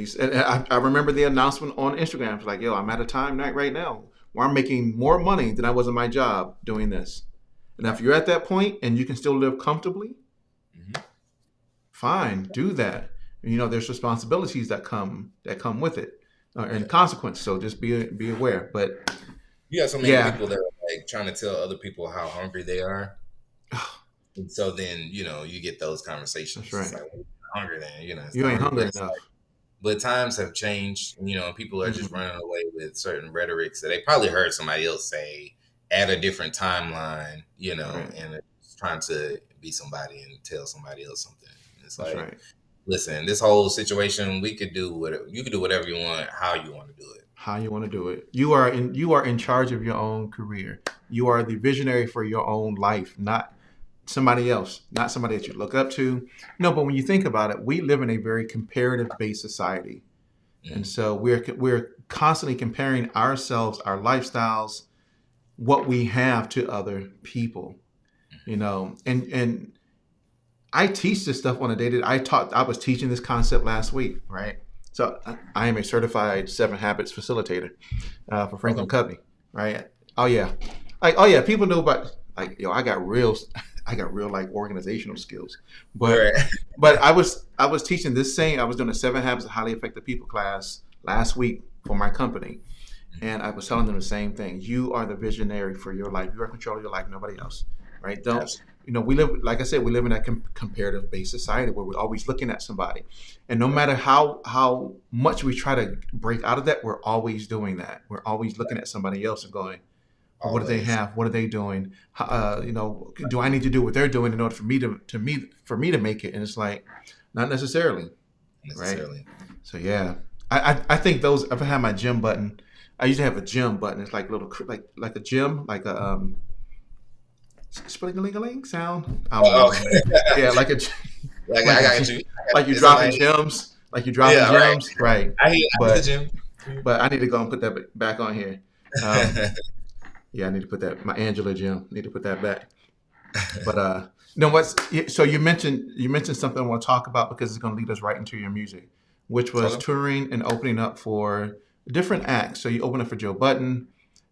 I remember the announcement on Instagram. It's like, yo, I'm at a time right now where I'm making more money than I was in my job doing this. And if you're at that point and you can still live comfortably, Mm-hmm. fine, do that. There's responsibilities that come with it, and Yeah. consequences. So just be aware. But You got so many yeah, people that are like trying to tell other people how hungry they are. And so then, you get those conversations. that's It's right. like, well, you're hungry then, it's You not ain't hungry. hungry enough. But times have changed, and people are just Mhm. running away with certain rhetorics that they probably heard somebody else say at a different timeline, Right. and it's trying to be somebody and tell somebody else something. And it's That's like, right. listen, this whole situation, you can do whatever you want, how you want to do it. How you want to do it. You are in charge of your own career. You are the visionary for your own life, not somebody else, not somebody that you look up to. No, but when you think about it, we live in a very comparative based society. And Mm-hmm. so we're constantly comparing ourselves, our lifestyles, what we have to other people. And I teach this stuff on a daily. I was teaching this concept last week, right? So I am a certified 7 Habits facilitator for Okay. Franklin Covey, right? Oh yeah, oh yeah. People know about I got real, like organizational skills, but Right. I was teaching this same. I was doing a 7 Habits of Highly Effective People class last week for my company, and I was telling them the same thing. You are the visionary for your life. You are in control of your life, nobody else, right? Don't Absolutely. we live, like I said, we live in that comparative based society where we're always looking at somebody, and no matter how much we try to break out of that, we're always doing that. We're always looking at somebody else and going, well, what do they Always. have? What are they doing? Do I need to do what they're doing in order for me to make it? And it's like, not necessarily, right? Necessarily. So yeah, I think those. If I had my gym button, I used to have a gym button. It's like little like a gym, like a spling-a-ling-a-ling sound. I don't Oh, know. okay. Yeah, like a Like like I a got you. like you It's in my dropping head. gems, like you dropping Yeah, right. gems, right? I hit the But gym. I need to go and put that back on here. Um, yeah, I need to put that my Angela gem. Need to put that back. But no, what's so you mentioned something I want to talk about because it's going to lead us right into your music, which was Okay. touring and opening up for different acts. So you opened up for Joe Budden,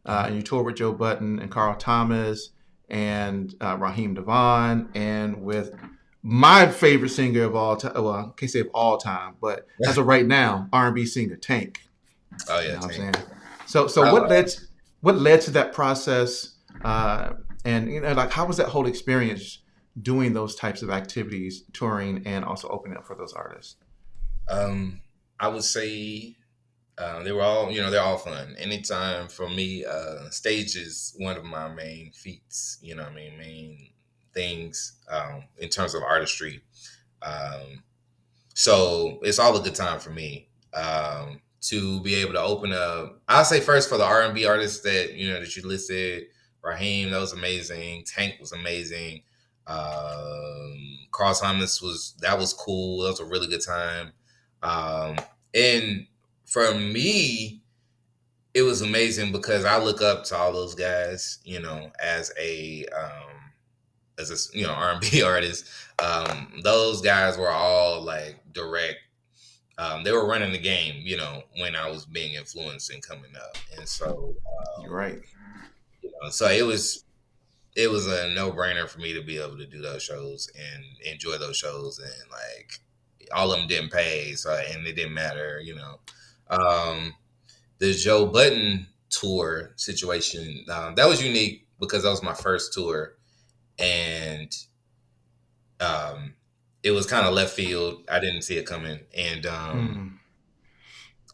Mhm. and you toured with Joe Budden and Carl Thomas and Raheem DeVaughn, and with my favorite singer of all time. Well, I can't say of all time, but as of right now, R&B singer Tank. Oh You yeah, know what I'm Tank. saying? So I love. what led to that process? And like how was that whole experience doing those types of activities, touring and also opening up for those artists? Um, I would say they were all, they're all fun. Anytime for me, stage is one of my main feats. What I mean, main things in terms of artistry. Um, so it's all a good time for me to be able to open up. I'll say first for the R&B artists that you listed, Raheem, that was amazing. Tank was amazing. Carl Thomas was cool. That was a really good time. And for me, it was amazing because I look up to all those guys, as a R&B artist. Those guys were all like direct. They were running the game, when I was being influenced and coming up, and so You're right. so it was a no brainer for me to be able to do those shows and enjoy those shows, and like all of them didn't pay, so and it didn't matter. Um, the Joe Budden tour situation that was unique because that was my first tour, and um, it was kind of left field. I didn't see it coming, and Mm,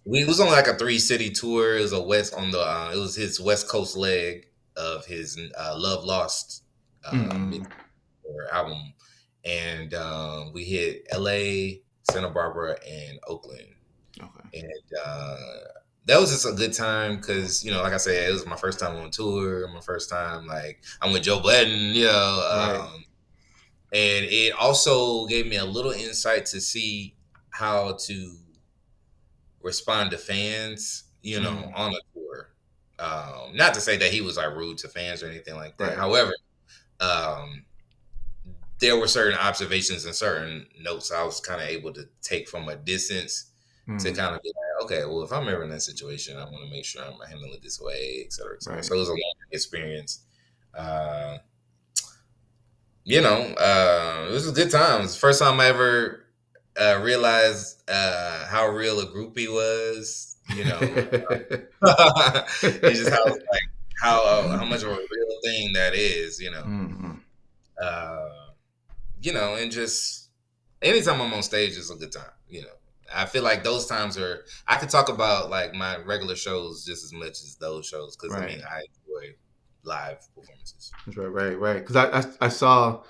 it was only like a 3 city tour. It was it was his West Coast leg of his Love Lost mid mm, album, and we hit L.A., Santa Barbara, and Oakland, okay. and that was just a good time because like I said, it was my first time on tour, my first time like I'm with Joe Budden, Right. and it also gave me a little insight to see how to respond to fans, Mm, on a tour. Not to say that he was like rude to fans or anything like that. right. However, um, there were certain observations and certain notes I was kind of able to take from a distance to Mm, kind of be like, okay, well, if I'm ever in that situation, I want to make sure I'm handling it this way, et cetera, et cetera. right. So it was a learning experience. Uh, it was a good time. It was the first time I ever realized how real a groupie was. It's just how much of a real thing that is. Mhm. Uh, and just anytime I'm on stage is a good time. I feel like those times are. I could talk about like my regular shows just as much as those shows because I Right. mean I enjoy live performances. That's right. Right. Right. Because I saw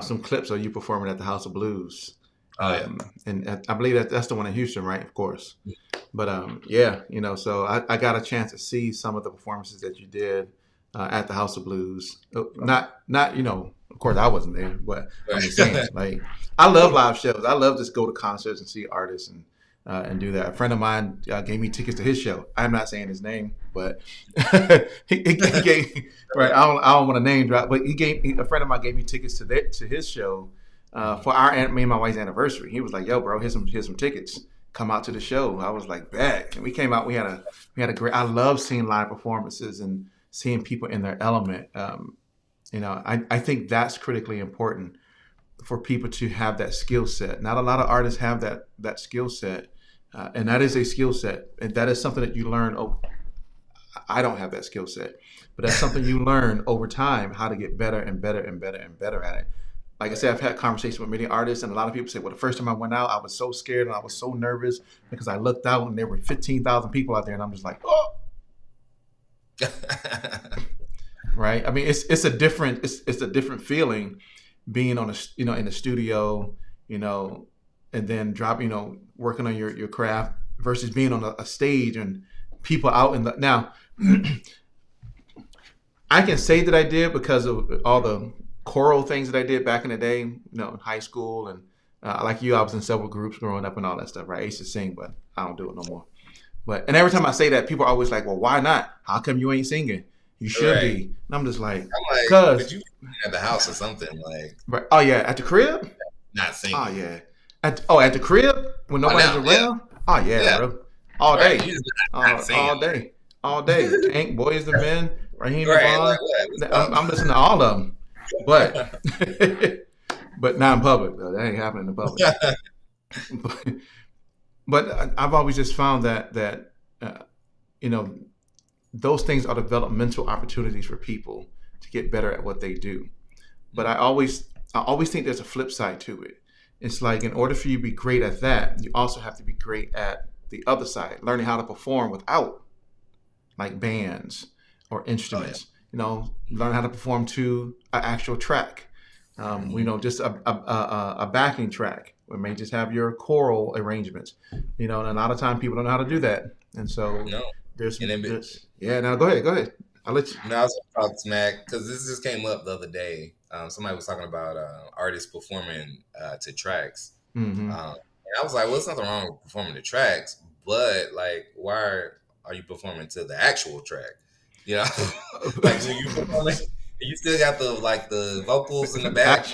some clips of you performing at the House of Blues, Oh yeah. and I believe that's the one in Houston, right? Of course. But yeah, so I got a chance to see some of the performances that you did at the House of Blues. Not of course I wasn't there, but I'm just saying, like I love live shows. I love just go to concerts and see artists and do that. A friend of mine gave me tickets to his show. I'm not saying his name, but he gave right. I don't want to name drop, but a friend of mine gave me tickets to his show for me and my wife's anniversary. He was like, "Yo, bro, here's some tickets. Come out to the show." I was like, "Bet." And we came out. We had a great. I love seeing live performances and seeing people in their element. I think that's critically important for people to have that skill set. Not a lot of artists have that skill set, and that is a skill set, and that is something that you learn. Oh, I don't have that skill set, but that's something you learn over time how to get better and better and better and better at it. Like I Right. said, I've had conversations with many artists, and a lot of people say, "Well, the first time I went out, I was so scared and I was so nervous because I looked out and there were 15,000 people out there, and I'm just like, oh, right." I mean, it's a different feeling being on in the studio, you know, and then working on your craft versus being on a stage and people out in the now. I can say that I did because of all the choral things that I did back in the day, in high school, and like you, I was in several groups growing up and all that stuff. Right, I used to sing, but I don't do it no more. And every time I say that, people are always like, "Well, why not? How come you ain't singing? You should be." And I'm just like, "Cause but you at the house or something like." Right. Oh yeah, at the crib. Not singing. Oh yeah. At the crib when nobody's around. Yeah. Oh yeah, bro. All day. All day. Tank, Boys the Men, Raheem DeVaughn. I'm listening to all of them, but but not in public though. That ain't happening in public. but I've always just found that those things are developmental opportunities for people to get better at what they do. But I always think there's a flip side to it. It's like in order for you to be great at that, you also have to be great at the other side, learning how to perform without like bands or instruments. Learn how to perform to an actual track. Just a backing track. We may just have your choral arrangements. And a lot of time people don't know how to do that. And so there's Now go ahead. I'll let you. No, I was going to talk smack because this just came up the other day. Somebody was talking about artists performing to tracks. Mm-hmm. And I was like, well, there's nothing wrong with performing to tracks, but like, why are you performing to the actual track? Like when you performing, you still got the vocals in the back.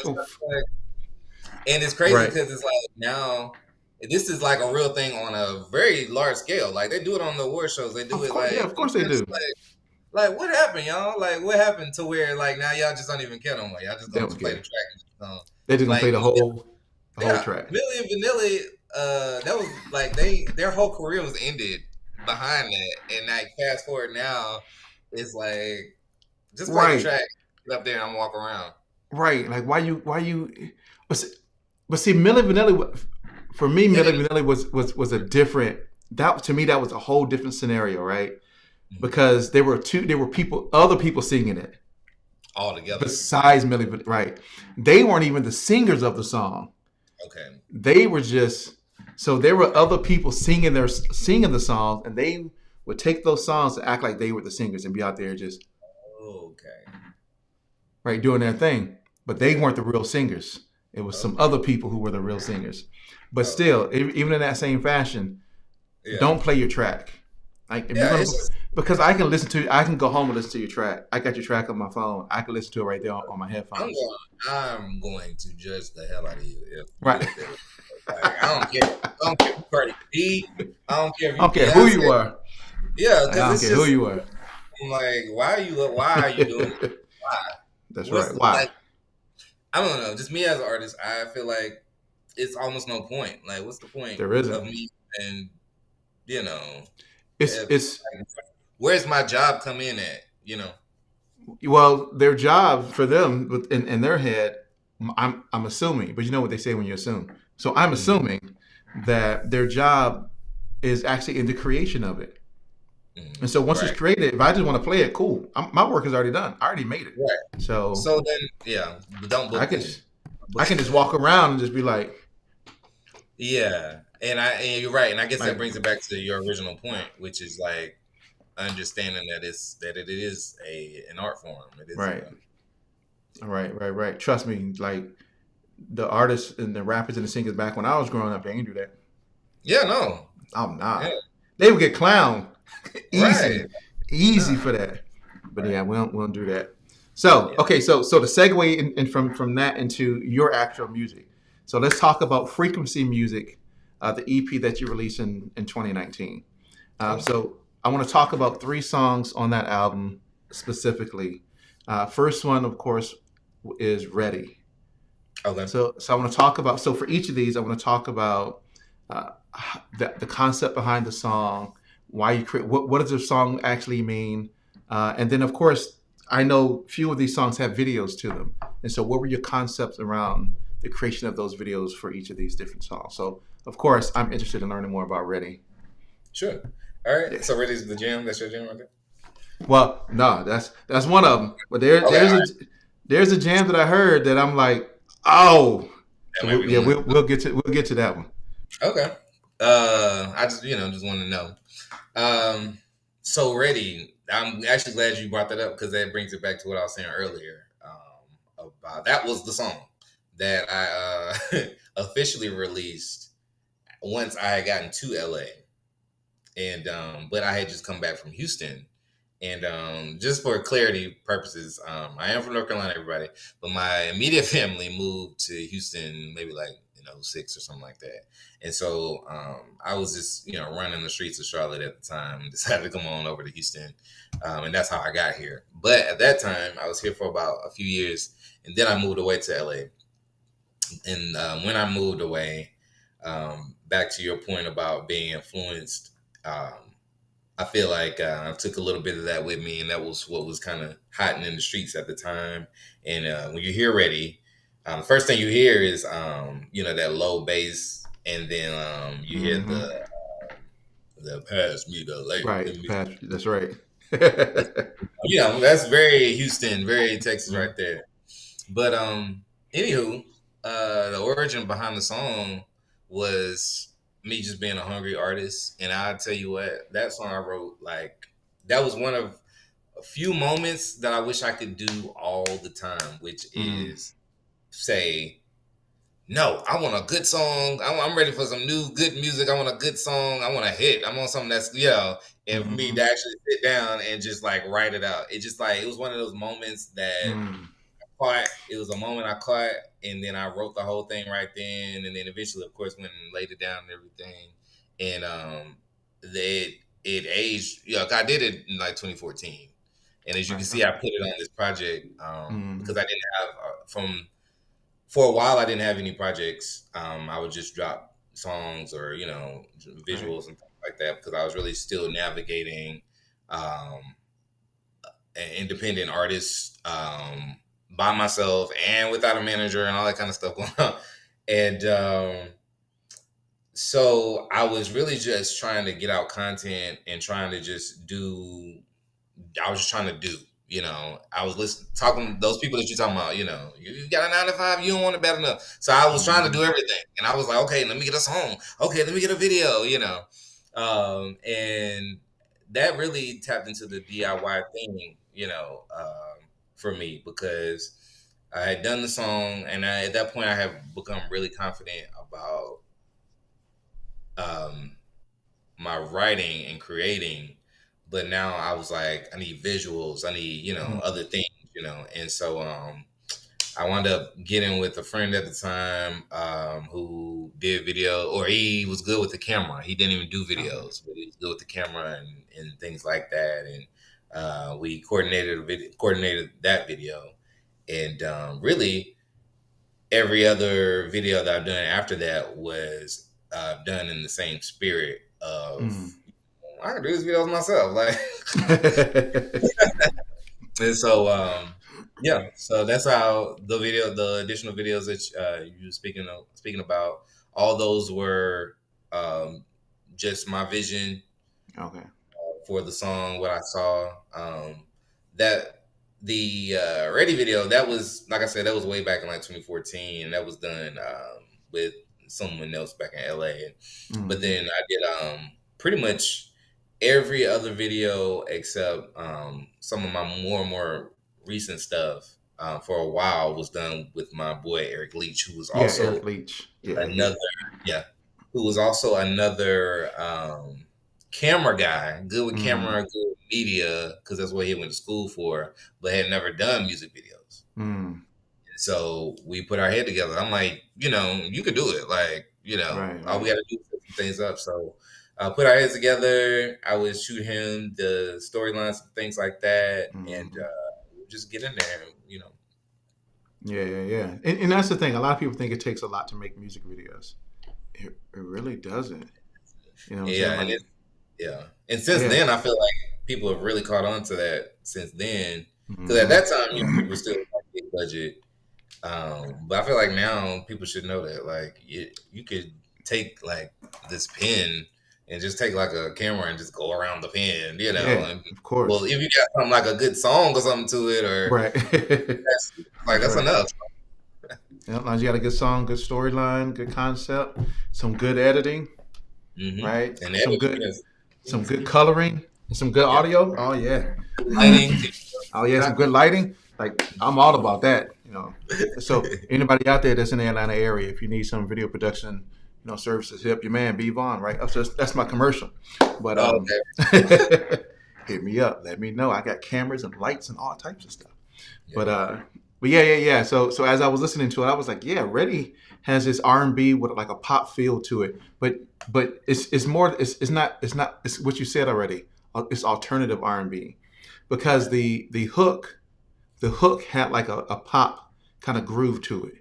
And it's crazy because it's like now this is like a real thing on a very large scale. Like they do it on the award shows. They do of course they do. Like what happened, y'all? Like what happened to where like now y'all just don't even care no more. Y'all just don't play the track. They just gonna play the whole track. Milli and Vanilli, that was like their whole career was ended behind that, and like fast forward now, it's like just play the track, get up there and I'm walk around. Right, like why you? But see, Milli Vanilli, for me, Milli Vanilli was a different. That to me, that was a whole different scenario, right? Because there were other people singing it all together besides Milli, right? They weren't even the singers of the song. Okay, they were just there were other people singing the songs, and they would take those songs and act like they were the singers and be out there just right doing their thing, but they weren't the real singers. It was some other people who were the real singers. But still, even in that same fashion, don't play your track. Like if you're gonna, because I can go home and listen to your track. I got your track on my phone. I can listen to it right there on my headphones. I'm going to judge the hell out of you. Right. Like, I don't care. I don't care if you Cardi B. I don't care if you. I don't care who you are. Yeah, I don't care who you are. I'm like, why are you doing it? Why? That's right. Why? Like, I don't know. Just me as an artist, I feel like it's almost no point. Like, what's the point there isn't. Of me? And it's where's my job come in at? Well, their job for them in their head, I'm assuming, but you know what they say when you assume. So I'm assuming that their job is actually in the creation of it. Mm-hmm. And so once it's created, if I just want to play it, cool. My work is already done. I already made it. Right. So then, don't book I can just walk around and just be like, and you're right. And I guess that brings it back to your original point, which is like understanding that it is an art form. It is Right. Trust me, like the artists and the rappers and the singers back when I was growing up, they didn't do that. Yeah, no. I'm not. Yeah. They would get clowned. Easy for that. But we don't do that. So okay, so to segue in from that into your actual music. So let's talk about Frequency Music, the EP that you released in 2019. So I want to talk about 3 songs on that album specifically. First one, of course, is Ready. Okay. So I want to talk about. So for each of these, I want to talk about the concept behind the song, why you create, what does the song actually mean, and then of course I know few of these songs have videos to them, and so what were your concepts around the creation of those videos for each of these different songs? So of course I'm interested in learning more about Ready. Sure. All right. Yeah. So Ready's the jam. That's your jam right there. Well, no, that's one of them. But there's a jam that I heard that I'm like, oh, That So might be the yeah, one. we'll get to that one. Okay. I just just want to know. Um, so ready. I'm actually glad you brought that up because that brings it back to what I was saying earlier. About that was the song that I officially released once I had gotten to LA, and but I had just come back from Houston. And just for clarity purposes, I am from North Carolina, everybody, but my immediate family moved to Houston maybe like '06 or something like that. And so I was just running the streets of Charlotte at the time, decided to come on over to Houston, and that's how I got here. But at that time, I was here for about a few years, and then I moved away to LA. And when I moved away, back to your point about being influenced. I feel like I took a little bit of that with me, and that was what was kind of hot in the streets at the time. And when you hear "Ready," the first thing you hear is that low bass, and then you hear Mm-hmm. the "Pass me the light." Right, Pat. That's right. That's very Houston, very Texas Mhm. right there. But anywho, the origin behind the song was me just being a hungry artist, and I tell you what, that song I wrote, like that was one of a few moments that I wish I could do all the time, which Mm. is say, no, I want a good song. I'm ready for some new good music. I want a good song. I want a hit. I want something that's and for me Mm-hmm. to actually sit down and just like write it out. It just like it was one of those moments that Mm. caught. It was a moment I caught, and then I wrote the whole thing right then, and then eventually, of course, went and laid it down and everything. And it aged. I did it in like 2014, and as you can Right. see, I put it on this project Mm. because I didn't have from for a while. I didn't have any projects. I would just drop songs or Right. visuals and things like that because I was really still navigating. Um, an independent artist by myself and without a manager and all that kind of stuff going on. And so I was really just trying to get out content and trying to just do. I was just trying to do. I was listening, talking to those people that you're talking about. You got a 9 to 5, you don't want it bad enough. So I was trying to Mm-hmm. do everything, and I was like, okay, let me get a song. Okay, let me get a video. And that really tapped into the DIY thing. For me because I had done the song, and at that point I had become really confident about um, my writing and creating. But now I was like, I need visuals, I need other things, and so I wound up getting with a friend at the time who did video, or he was good with the camera. He didn't even do Okay. videos, but he was good with the camera and things like that. And we coordinated that video, and really every other video that I've done after that was done in the same spirit of Mm. I can do these videos myself, like. And so, so that's how the additional videos that you were speaking about, all those were just my vision Okay. for the song, what I saw. That the Ready video, that was like I said, that was way back in like 2014, and that was done with someone else back in LA. But Mm-hmm. then I did pretty much every other video except some of my more and more recent stuff for a while was done with my boy Eric Leach, who was Yeah, also Eric Leach. Yeah, another yeah, who was also another camera guy, good with Mm-hmm. camera, good with media, because that's what he went to school for, but had never done music videos. Mm. So we put our head together. I'm like, you could do it. Like, Right, all we right. got to do is set some things up. So put our heads together. I would shoot him the storylines and things like that, and Mm-hmm. just get in there. Yeah, yeah, yeah. And that's the thing. A lot of people think it takes a lot to make music videos. It really doesn't. You know what I'm saying? Yeah, and Like, yeah, and since yeah. then, I feel like people have really caught on to that. Since then, because at Mm-hmm. that time, it was still like big budget. But I feel like now people should know that like you could take like this pen and just take like a camera and just go around the pen, Yeah, and of well, course. if you got something like a good song or something to it, or Right. that's like That's that's right. enough. As long as you got a good song, good storyline, good concept, some good editing, right? And Some editing, good yes. some good coloring and some good Yep. audio. Oh yeah. Lighting. Oh yeah, some good Exactly. lighting. Like I'm all about that. So anybody out there that's in the Atlanta area, if you need some video production, services, hit up your man B Vaughn, right? That's my commercial. But Okay. hit me up. Let me know. I got cameras and lights and all types of stuff. Yeah. But yeah. So as I was listening to it, I was like, yeah, Reddy has this R&B with like a pop feel to it. But it's more it's what you said already. It's alternative R&B because the hook had like a pop kind of groove to it.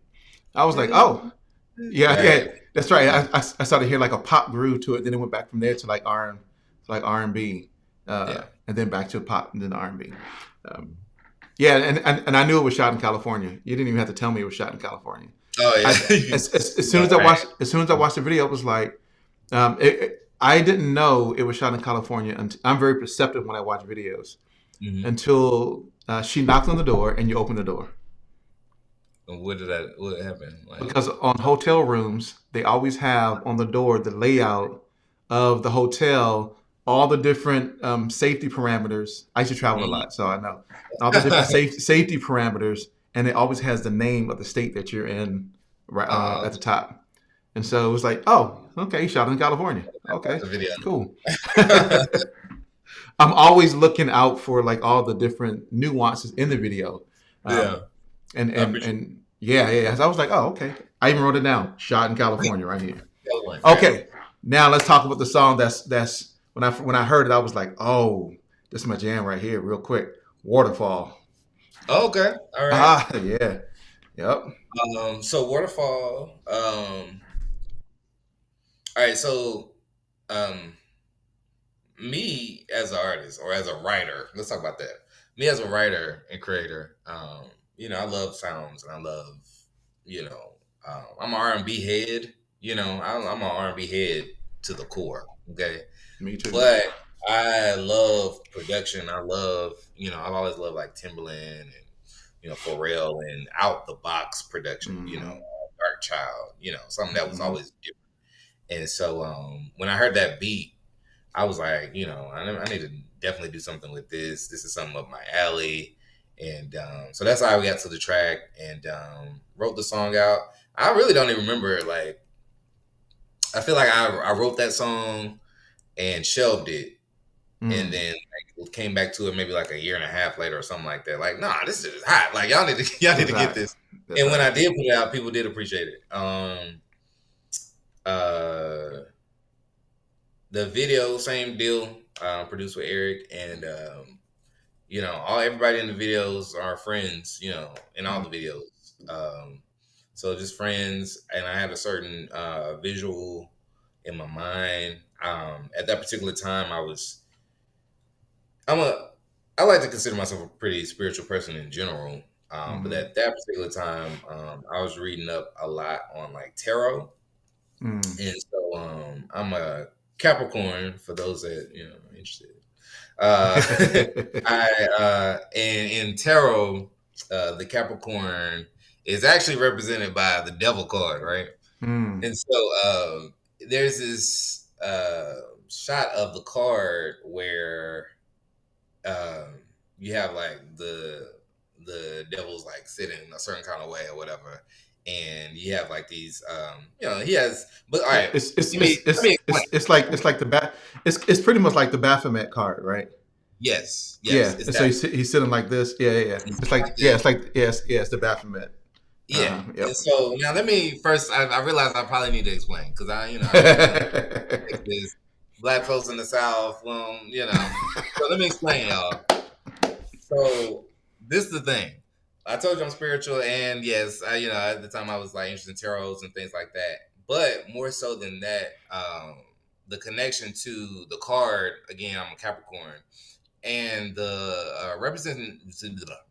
I was like, oh, yeah, Right. that's right. I started to hear like a pop groove to it. Then it went back from there to like R&B, Yeah. and then back to pop and then R&B. Um, yeah, and I knew it was shot in California. You didn't even have to tell me it was shot in California. Oh I, yeah. as soon No, as I right. watched the video, it was like I didn't know it was shot in California. I'm very perceptive when I watch videos Mm-hmm. until she knocked on the door and you open the door. And what happened? Like, Because on hotel rooms, they always have on the door the layout of the hotel, all the different safety parameters. I used to travel a lot, so I know all the different safety parameters, and it always has the name of the state that you're in right uh, at the top. And so it was like, oh, okay, he shot in California. Okay, the video. cool. I'm always looking out for like all the different nuances in the video. Yeah. Um, and I and appreciate and yeah. So I was like, oh, okay. I even wrote it down. Shot in California, right here. that one. Right. Okay. Now let's talk about the song. That's when I heard it, I was like, oh, this is my jam right here, real quick. Waterfall. Okay. All right. Ah, yeah, yep. So Waterfall. All right. So, um, me as an artist or as a writer, let's talk about that. Me as a writer and creator, I love sounds and I love, I'm an R&B head. I'm an R&B head to the core. Okay, Me too. but I love production. I love, I've always loved like Timberland and Pharrell and out the box production. Hmm. Dark Child. Something that was Hmm. always different. And so when I heard that beat, I was like, I need to definitely do something with this. This is something up my alley. And so that's how we got to the track and wrote the song out. I really don't even remember, like, I feel like I wrote that song and shelved it and Mm. then like, came back to it maybe like a year and a half later or something like that. Like, nah, this is hot. Like, y'all need That's to get right. this. That's And when right. I did put it out, people did appreciate it. Uh, the video, same deal, produced with Eric, and all everybody in the videos are friends, in all the Mm. videos. So just friends, and I had a certain visual in my mind. At that particular time, I'm a, I like to consider myself a pretty spiritual person in general. But Hmm. at that particular time, I was reading up a lot on like tarot. Mm. And so I'm a Capricorn for those that are interested. Uh, I and in tarot, the Capricorn is actually represented by the Devil card, right? Mm. And so there's this shot of the card where you have like the devil's like sitting a certain kind of way or whatever, and you have like these he has. But all Yeah, right, it's it's let me it's let it's me explain. it's like the bat. It's pretty much like the Baphomet card, right? Yes, Yeah, it's and so that. he's sitting like this. Yeah. It's It's like like yeah, this. it's like it's the Baphomet. Yeah. And Yep. so now let me first. I realize I probably need to explain because I live in Texas, black folks in the South. Well, so let me explain, y'all. So this is the thing. I told you I'm spiritual, and yes, at the time I was like interested in tarots and things like that. But more so than that, the connection to the card. Again, I'm a Capricorn, and the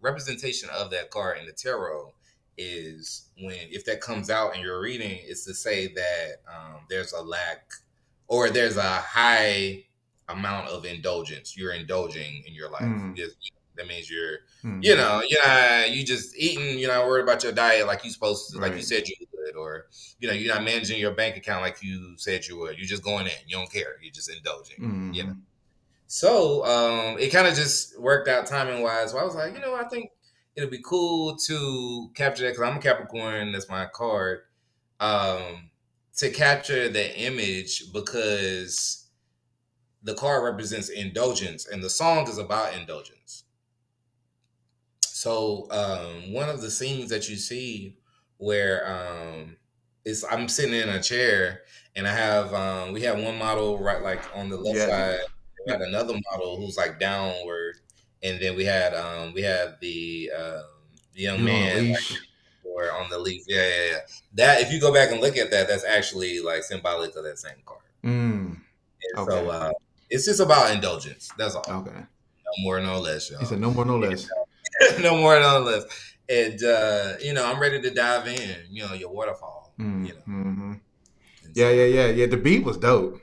representation of that card in the tarot is when if that comes out in your reading, it's to say that there's a lack or there's a high amount of indulgence. You're indulging in your life. Mm. Yes, That means you're, Mm. you just eating. You're not worried about your diet like you supposed to, like you Right. said you would, or you're not managing your bank account like you said you would. You're just going in. You don't care. You're just indulging. Mm. So it kind of just worked out timing wise. So I was like, I think it'll be cool to capture that because I'm a Capricorn. That's my card. To capture the image because the card represents indulgence and the song is about indulgence. So one of the scenes that you see where is I'm sitting in a chair and I have we have one model right like on the left Yeah. side. We had another model who's like downward, and then we had the young You on a man like leash. or on the leaf. Yeah. That if you go back and look at that, that's actually like symbolic of that same card. Mm. And Okay. so it's just about indulgence. That's all. Okay. No more, no less, He y'all. said no more, no less. No more, no less. And I'm ready to dive in. Your waterfall. Mm-hmm. And Yeah. The beat was dope.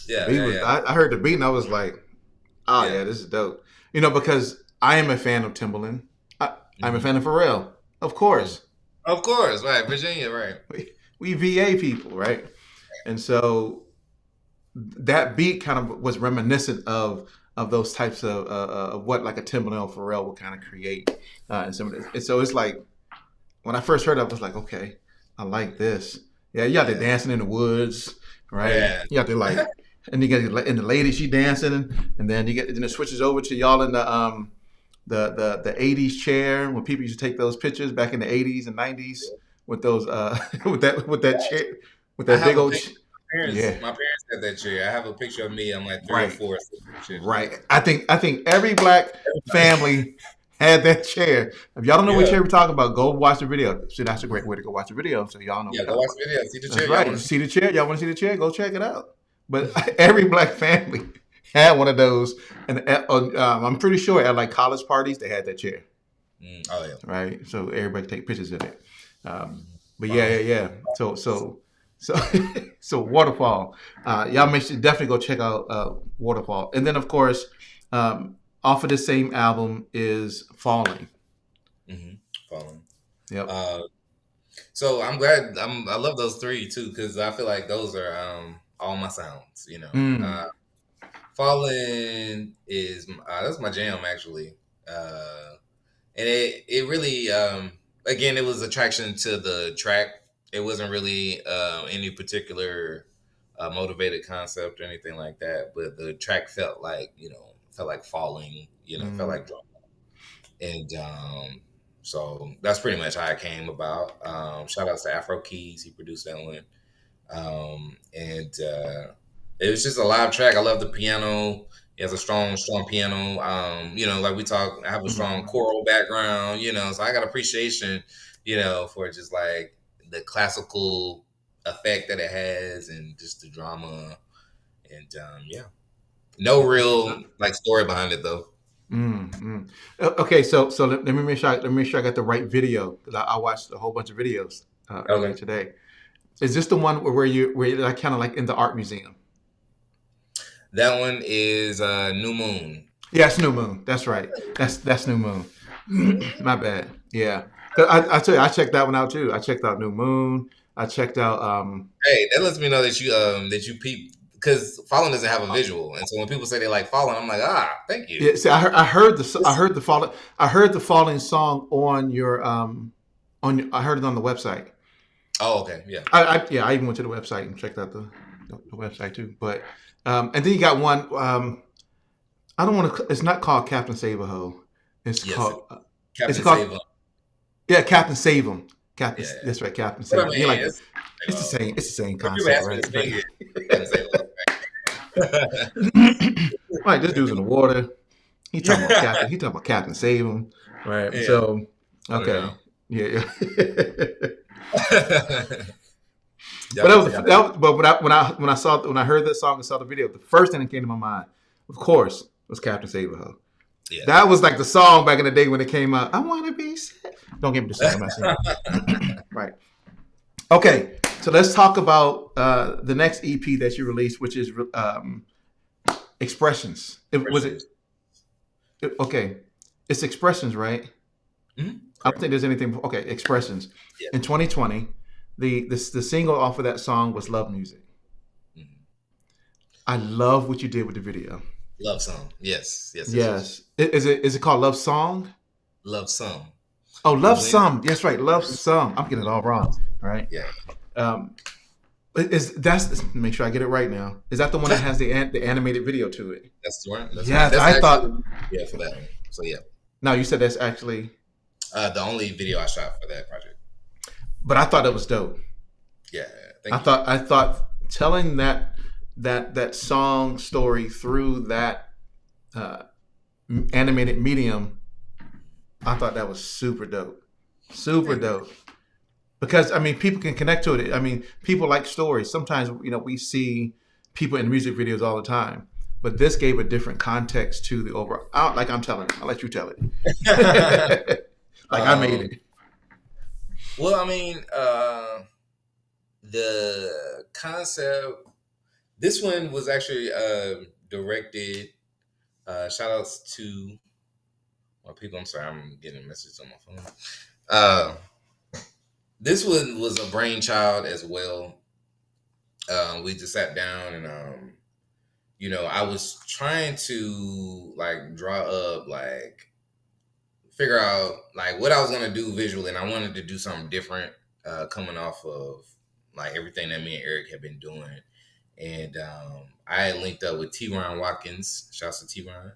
Yeah, The beat was. I heard the beat and I was like, oh yeah, this is dope. Because I am a fan of Timbaland. I'm a fan of Pharrell, of course. Of course, right? Virginia, right? We VA people, right? And so that beat kind of was reminiscent of those types of what like a Timbaland or Pharrell would kind of create. And so it's like when I first heard it, I was like, okay, I like this. Yeah, you got the dancing in the woods, right? Yeah. You got the like, and you get and the lady she dancing, and then it switches over to y'all in the 80s chair when people used to take those pictures back in the 80s and 90s with those with that chair with that big old. My parents had that chair. I have a picture of me. I'm like 3 or 4. Right. I think every black family had that chair. If y'all don't know what chair we're talking about, go watch the video. See, that's a great way to go watch the video. So y'all know. Yeah, go watch the video. See the chair. That's right. See the chair. Y'all want to see the chair? Go check it out. But every black family had one of those, and I'm pretty sure at like college parties they had that chair. Oh yeah. Right. So everybody take pictures of it. But yeah. So Waterfall. Y'all make sure definitely go check out Waterfall. And then of course, off of the same album is Falling. Mm-hmm. Falling. Yep. So I'm glad. I love those 3 too because I feel like those are all my sounds. Falling is that's my jam actually, and it really again it was attraction to the track. It wasn't really any particular motivated concept or anything like that, but the track felt like falling, felt like drama. And so that's pretty much how it came about. Shout out to Afro Keys, he produced that one. And it was just a live track. I love the piano. He has a strong piano. Like we talk, I have a strong choral background, so I got appreciation, for just like the classical effect that it has and just the drama. And no real like story behind it though. Okay, so let me make sure I got the right video because I watched a whole bunch of videos earlier today. Is this the one where you're like kind of like in the art museum? That one is New Moon. Yeah, it's New Moon. That's right. That's New Moon. My bad. Yeah. I tell you, I checked that one out too. I checked out New Moon. I checked out. Hey, that lets me know that you peep because Fallen doesn't have a visual, and so when people say they like Fallen, I'm like, thank you. Yeah. See, I heard the Fallen song on your I heard it on the website. Oh, okay, yeah. I even went to the website and checked out the website too. But and then you got one. I don't want to. It's not called Captain Save-A-Ho. It's called Captain Save-A. Yeah, Captain Save 'Em. Captain. Yeah. That's right, Captain Save 'Em. Like, it's the same. It's the same concept, right? Right. This dude's in the water. He talking about Captain Save 'Em. Right. Yeah. So okay. Yeah. But when I heard this song and saw the video, the first thing that came to my mind, of course, was Captain Save-A-Ho. Yeah. That was like the song back in the day when it came out. I want to be sad. Don't give me the song. I'm not singing. Right. Okay. So let's talk about the next EP that you released, which is Expressions. Okay. It's Expressions, right? I don't Correct. think there's anything. Okay, Expressions. Yeah. In 2020, the single off of that song was Love Music. Mhm. I love what you did with the video. Love song. Yes. Yes. Yes. Yes. Yes. Is it called Love Song? Love song. Oh, The Love wind. Some. That's right, Love Some. I'm getting it all wrong. All right. Yeah. Um, is that's make sure I get it right now? Is that the one that has the animated video to it? That's the one. That's one. Yes, That's I thought. actually yeah for that one. So yeah, No, you said that's actually, the only video I shot for that project. but I thought that was dope. Yeah. I Thank you. thought I thought telling that song story through that uh, animated medium, I thought that was super dope, super Thank you. dope. Because I mean, people can connect to it. I mean, people like stories. Sometimes we see people in music videos all the time, but this gave a different context to the overall. Like I'm telling it, I'll let you tell it. Like I made um. it. Well, I mean, the concept. This one was actually directed. Shout outs to people. I'm sorry, I'm getting a message on my phone. Uh, this one was a brainchild as well. We just sat down and I was trying to like draw up like figure out like what I was gonna do visually, and I wanted to do something different, coming off of like everything that me and Eric had been doing. And I had linked up with T. Ron Watkins, shouts to T. Ron,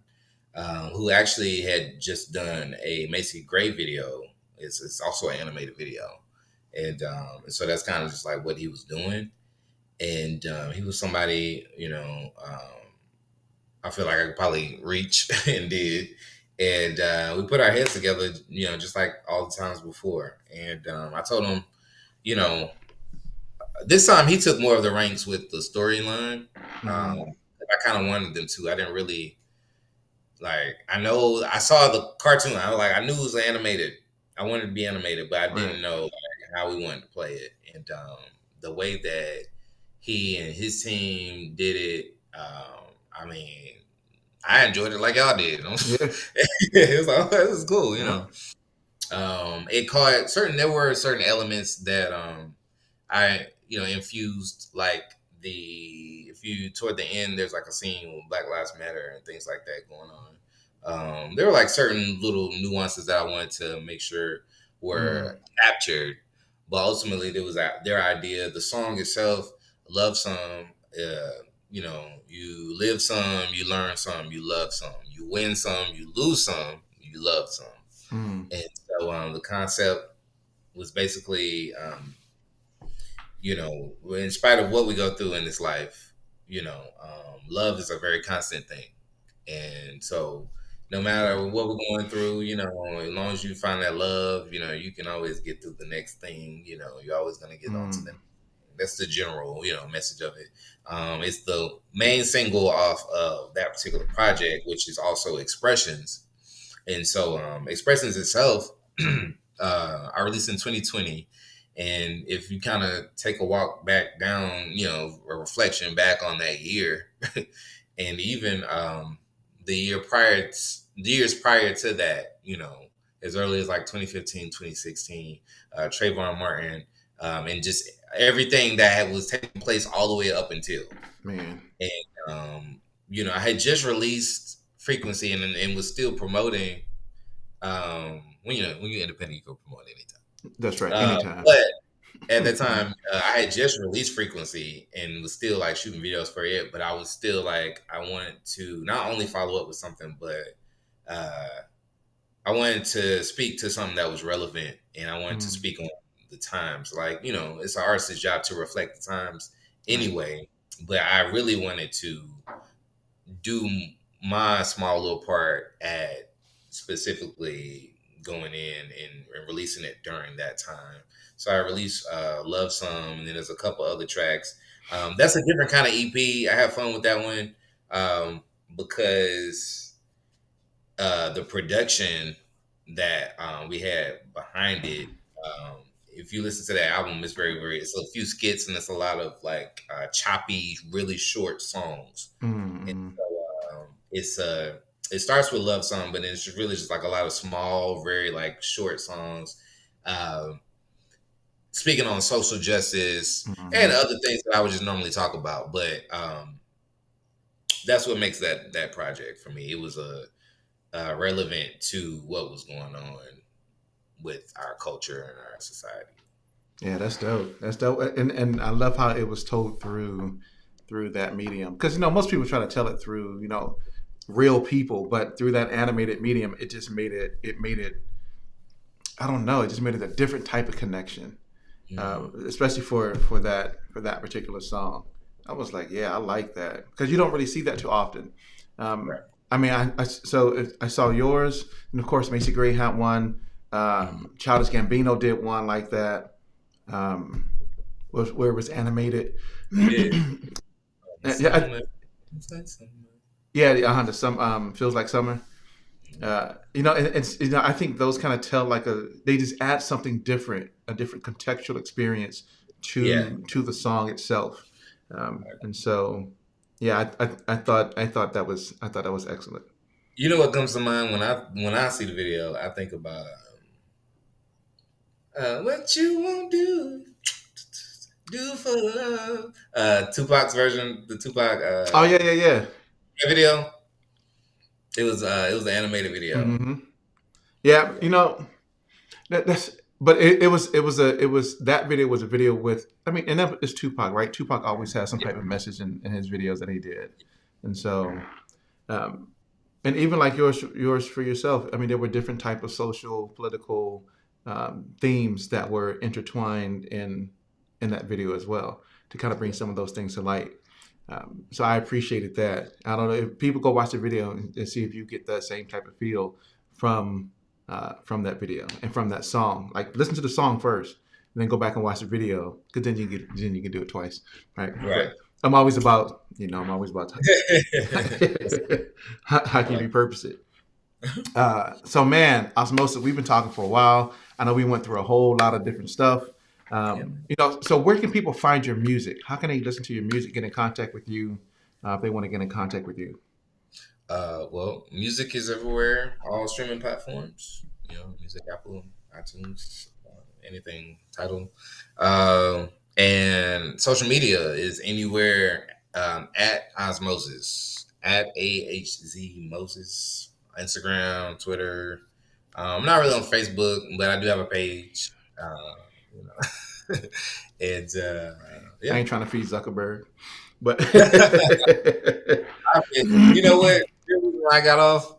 who actually had just done a Macy Gray video. It's also an animated video, and so that's kind of just like what he was doing. And he was somebody, I feel like I could probably reach and did. And we put our heads together, just like all the times before. And I told him, you know, this time he took more of the ranks with the storyline. Mm-hmm. I kind of wanted them to. I didn't really like. I know I saw the cartoon. I was like, I knew it was animated. I wanted to be animated, but I Right. didn't know like, how we wanted to play it. And the way that he and his team did it, I mean, I enjoyed it like y'all did. Yeah. It was like, oh, this is cool, Yeah. It caught certain. There were certain elements that I infused like the if you toward the end there's like a scene with Black Lives Matter and things like that going on. There were like certain little nuances that I wanted to make sure Mm. were captured, but ultimately there was their idea. The song itself, love some. You live some, you learn some, you love some, you win some, you lose some, you love some. Mm. And so the concept was basically, in spite of what we go through in this life, love is a very constant thing. And so no matter what we're going through, as long as you find that love, you can always get through the next thing. You're always going to get on to Mm. them. That's the general, message of it. It's the main single off of that particular project, which is also Expressions. And so Expressions itself, I released in 2020. And if you kind of take a walk back down, a reflection back on that year, and even the years prior to that, as early as like 2015, 2016, Trayvon Martin, and just everything that was taking place all the way up until. Man. And I had just released Frequency and was still promoting. When you're independent, you can promote anytime. That's right. Anytime. But at that time, I had just released Frequency and was still like shooting videos for it. But I was still like, I wanted to not only follow up with something, but I wanted to speak to something that was relevant, and I wanted to Mm. speak on the times. Like, it's an artist's job to reflect the times Right. anyway. But I really wanted to do my small little part at specifically going in and releasing it during that time. So I released Love Some, and then there's a couple other tracks. That's a different kind of EP. I have fun with that one, because the production that we had behind it. If you listen to that album, it's it's a few skits and it's a lot of like choppy, really short songs. And Mm. so it's it starts with love song, but it's just really just like a lot of small, very like short songs, uh, speaking on social justice and Hmm. other things that I would just normally talk about. But that's what makes that project for me. It was relevant to what was going on with our culture and our society. Yeah, that's dope. That's dope. And I love how it was told through that medium. Because most people try to tell it through real people, but through that animated medium, it just made it. I don't know. It just made it a different type of connection, Mm-hmm. especially for that particular song. I was like, yeah, I like that because you don't really see that too often. Um, Right. I mean, I saw yours, and of course, Macy Gray had one. Mm-hmm. Childish Gambino did one like that, where it was animated. Yeah. Yeah, Summer. It's like summer. yeah, the some feels like summer. It's I think those kind of tell like they just add something different, a different contextual experience Yeah. to the song itself, and so yeah, I thought that was excellent. You know what comes to mind when I see the video? I think about what you won't do for love. Tupac's version, the Tupac Oh yeah, yeah, yeah. video. It was an animated video. Hmm. Yeah, Yeah. that's. But it was that video was a video with, I mean, and that is Tupac, right? Tupac always has some Yeah. type of message in his videos that he did, and so um, and even like yours for yourself. I mean, there were different type of social, political themes that were intertwined in that video as well to kind of bring some of those things to light. So I appreciated that. I don't know if people go watch the video and see if you get that same type of feel from that video and from that song. Like listen to the song first, and then go back and watch the video, because then you can do it twice, right? Right. But I'm always about how I can you like repurpose it? So man, Osmosis, we've been talking for a while. I know we went through a whole lot of different stuff. yeah. So where can people find your music? How can they listen to your music, get in contact with you, if they want to get in contact with you? Well, music is everywhere, all streaming platforms. You know, music, Apple, iTunes, anything, title. And social media is anywhere at Ahz Moses, at AHZ Moses, Instagram, Twitter. I'm not really on Facebook, but I do have a page. You know, and I yeah. ain't trying to feed Zuckerberg, but You know what? The real reason why I got off,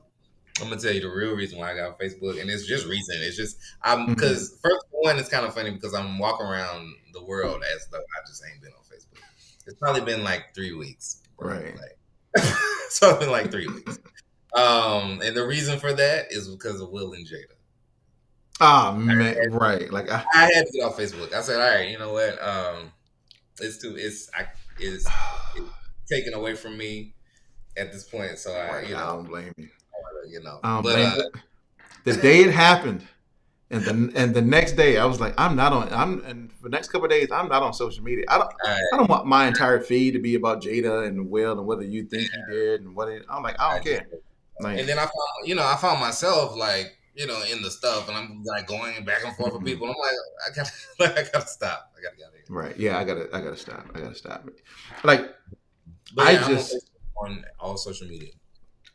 I'm gonna tell you the real reason why I got on Facebook, and it's just recent. It's just I'm Mhm. because first one, it's kind of funny because I'm walking around the world as though I just ain't been on Facebook. It's probably been like 3 weeks, bro. Right. Like, so it's been like 3 weeks. And the reason for that is because of Will and Jada. Ah man, right. Like I had to get off Facebook. I said, all right, you know what? It's taken away from me at this point. So right. I don't blame you. I don't but blame you. The day it happened, and the next day, I was like, I'm not on. And for the next couple of days, I'm not on social media. I don't want my entire feed to be about Jada and Will and whether you think he did and what. I'm like, I I don't just care. Like, and then I found myself like in the stuff, and I'm like going back and forth with mhm. people. And I'm like, I got like, I gotta stop. I gotta get out of here. Right? Yeah, I gotta stop. I gotta stop. Like, But I yeah, I'm on just Facebook on all social media.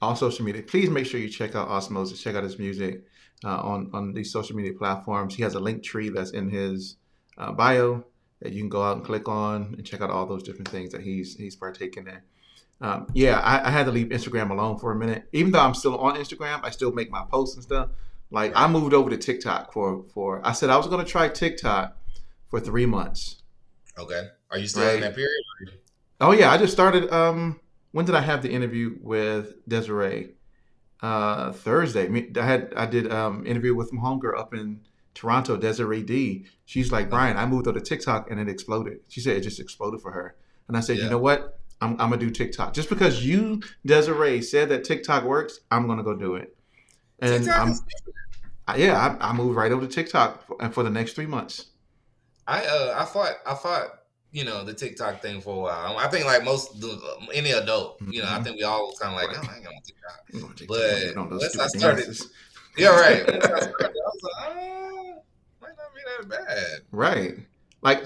on social media. Please make sure you check out Osmosis. Check out his music on these social media platforms. He has a link tree that's in his bio that you can go out and click on and check out all those different things that he's partaking in. Yeah, I had to leave Instagram alone for a minute. Even though I'm still on Instagram, I still make my posts and stuff. Like I Right. moved over to TikTok for I said I was going to try TikTok for 3 months. Okay. Are you still in Right? that period? Oh yeah, I just started. When did I have the interview with Desiree? Thursday. I did interview with my homegirl up in Toronto, Desiree D. She's like, Okay. Brian, I moved over to TikTok and it exploded. She said it just exploded for her. And I said, you Yeah. know what? I'm gonna do TikTok. Just because you, Desiree, said that TikTok works, I'm gonna go do it. And TikTok is. I moved right over to TikTok for the next 3 months. I fought. the TikTok thing for a while. I think like any adult, I Mm-hmm. think we all kind of like, Right. no, I ain't on TikTok. I'm gonna take time But getting on those once I stupid started, dances. yeah, right. Once I started, I was like, might not be that bad. Right. Like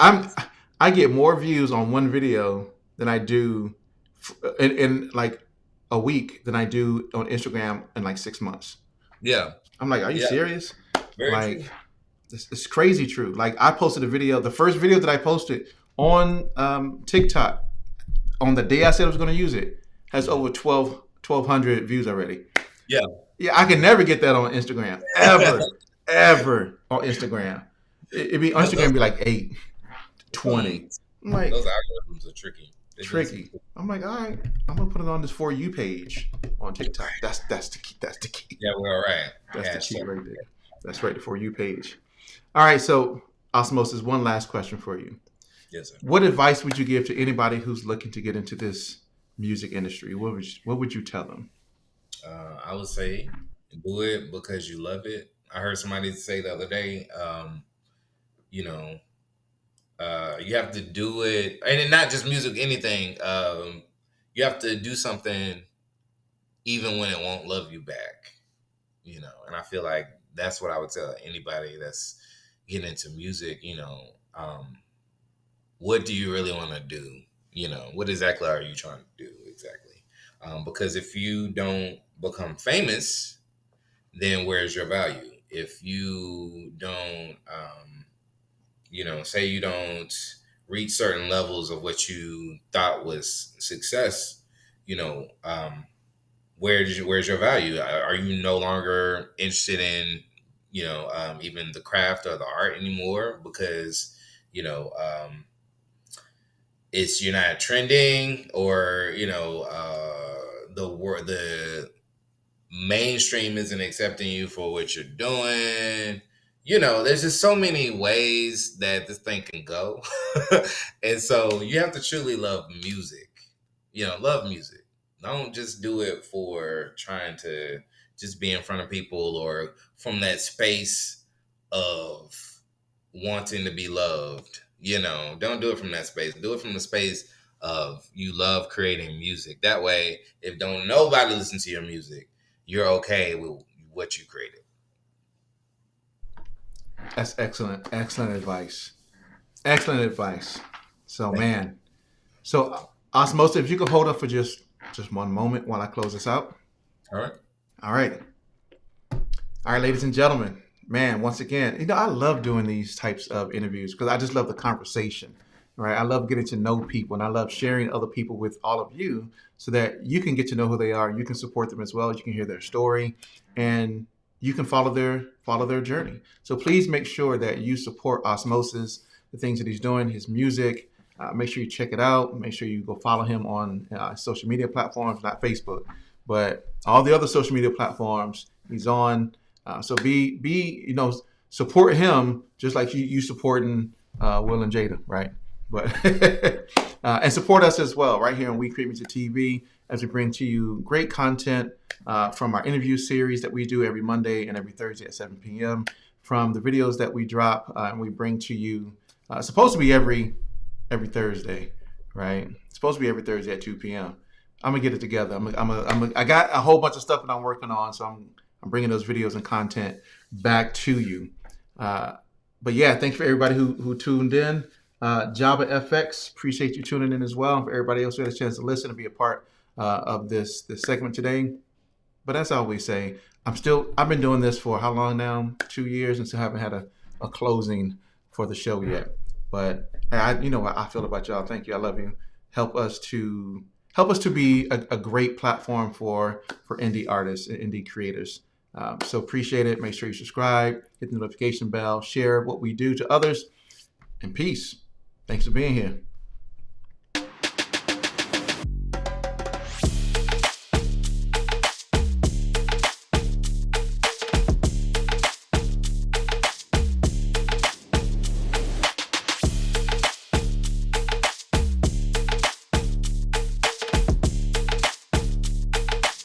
I get more views on one video than I do in like a week than I do on Instagram in like 6 months. Yeah, I'm like, are you yeah, serious? very Like, true. it's crazy true. Like, I posted a video, the first video that I posted on TikTok on the day I said I was going to use it has Mhm. over 1,200 views already. Yeah, Yeah, I can never get that on Instagram. Ever. Ever on Instagram. It'd be Instagram be like 8, Hmm. 20. I'm like, Those algorithms are tricky. They're doing some. tricky. I'm like, all right, I'm gonna put it on this For You page on TikTok. That's the key. That's the key. Yeah, we're all right. That's the key Hashtag. right there. That's right, the For You page. All right, so Osmosis, one last question for you. Yes, sir. What advice would you give to anybody who's looking to get into this music industry? What would you tell them? I would say do it because you love it. I heard somebody say the other day, you know, you have to do it, and not just music, anything. You have to do something even when it won't love you back. And I feel like that's what I would tell anybody that's getting into music. What do you really want to do? What exactly are you trying to do exactly? Because if you don't become famous, then where's your value? If you don't, say you don't reach certain levels of what you thought was success, you know, where's your value? Are you no longer interested in, even the craft or the art anymore because, you know, you're not trending, or the mainstream isn't accepting you for what you're doing. There's just so many ways that this thing can go. And so you have to truly love music. Love music. Don't just do it for trying to just be in front of people, or from that space of wanting to be loved. Don't do it from that space. Do it from the space of you love creating music. That way, if don't nobody listen to your music, you're okay with what you created. That's excellent. Excellent advice. Excellent advice. So Thank you. man, so Osmosis, if you could hold up for just one moment while I close this out. All right. All right. All right, ladies and gentlemen, man, once again, I love doing these types of interviews because I just love the conversation, right? I love getting to know people, and I love sharing other people with all of you so that you can get to know who they are. You can support them as well. You can hear their story, and you can follow their journey. So please make sure that you support Osmosis, the things that he's doing, his music. Make sure you check it out. Make sure you go follow him on social media platforms, not Facebook, but all the other social media platforms he's on. So support him just like you supporting Will and Jada, right? But and support us as well right here on We Create Music TV as we bring to you great content from our interview series that we do every Monday and every Thursday at 7 p.m. From the videos that we drop and we bring to you, supposed to be every Thursday, right? It's supposed to be every Thursday at 2 p.m. I'm gonna get it together. I got a whole bunch of stuff that I'm working on, so I'm bringing those videos and content back to you. But yeah, thanks for everybody who tuned in. Java FX, appreciate you tuning in as well. And for everybody else who had a chance to listen and be a part of this segment today. But as I always say, I've been doing this for how long now? 2 years, and still haven't had a closing for the show yet. But you know what I feel about y'all. Thank you. I love you. Help us to be a great platform for indie artists and indie creators. So appreciate it. Make sure you subscribe, hit the notification bell, share what we do to others, and peace. Thanks for being here.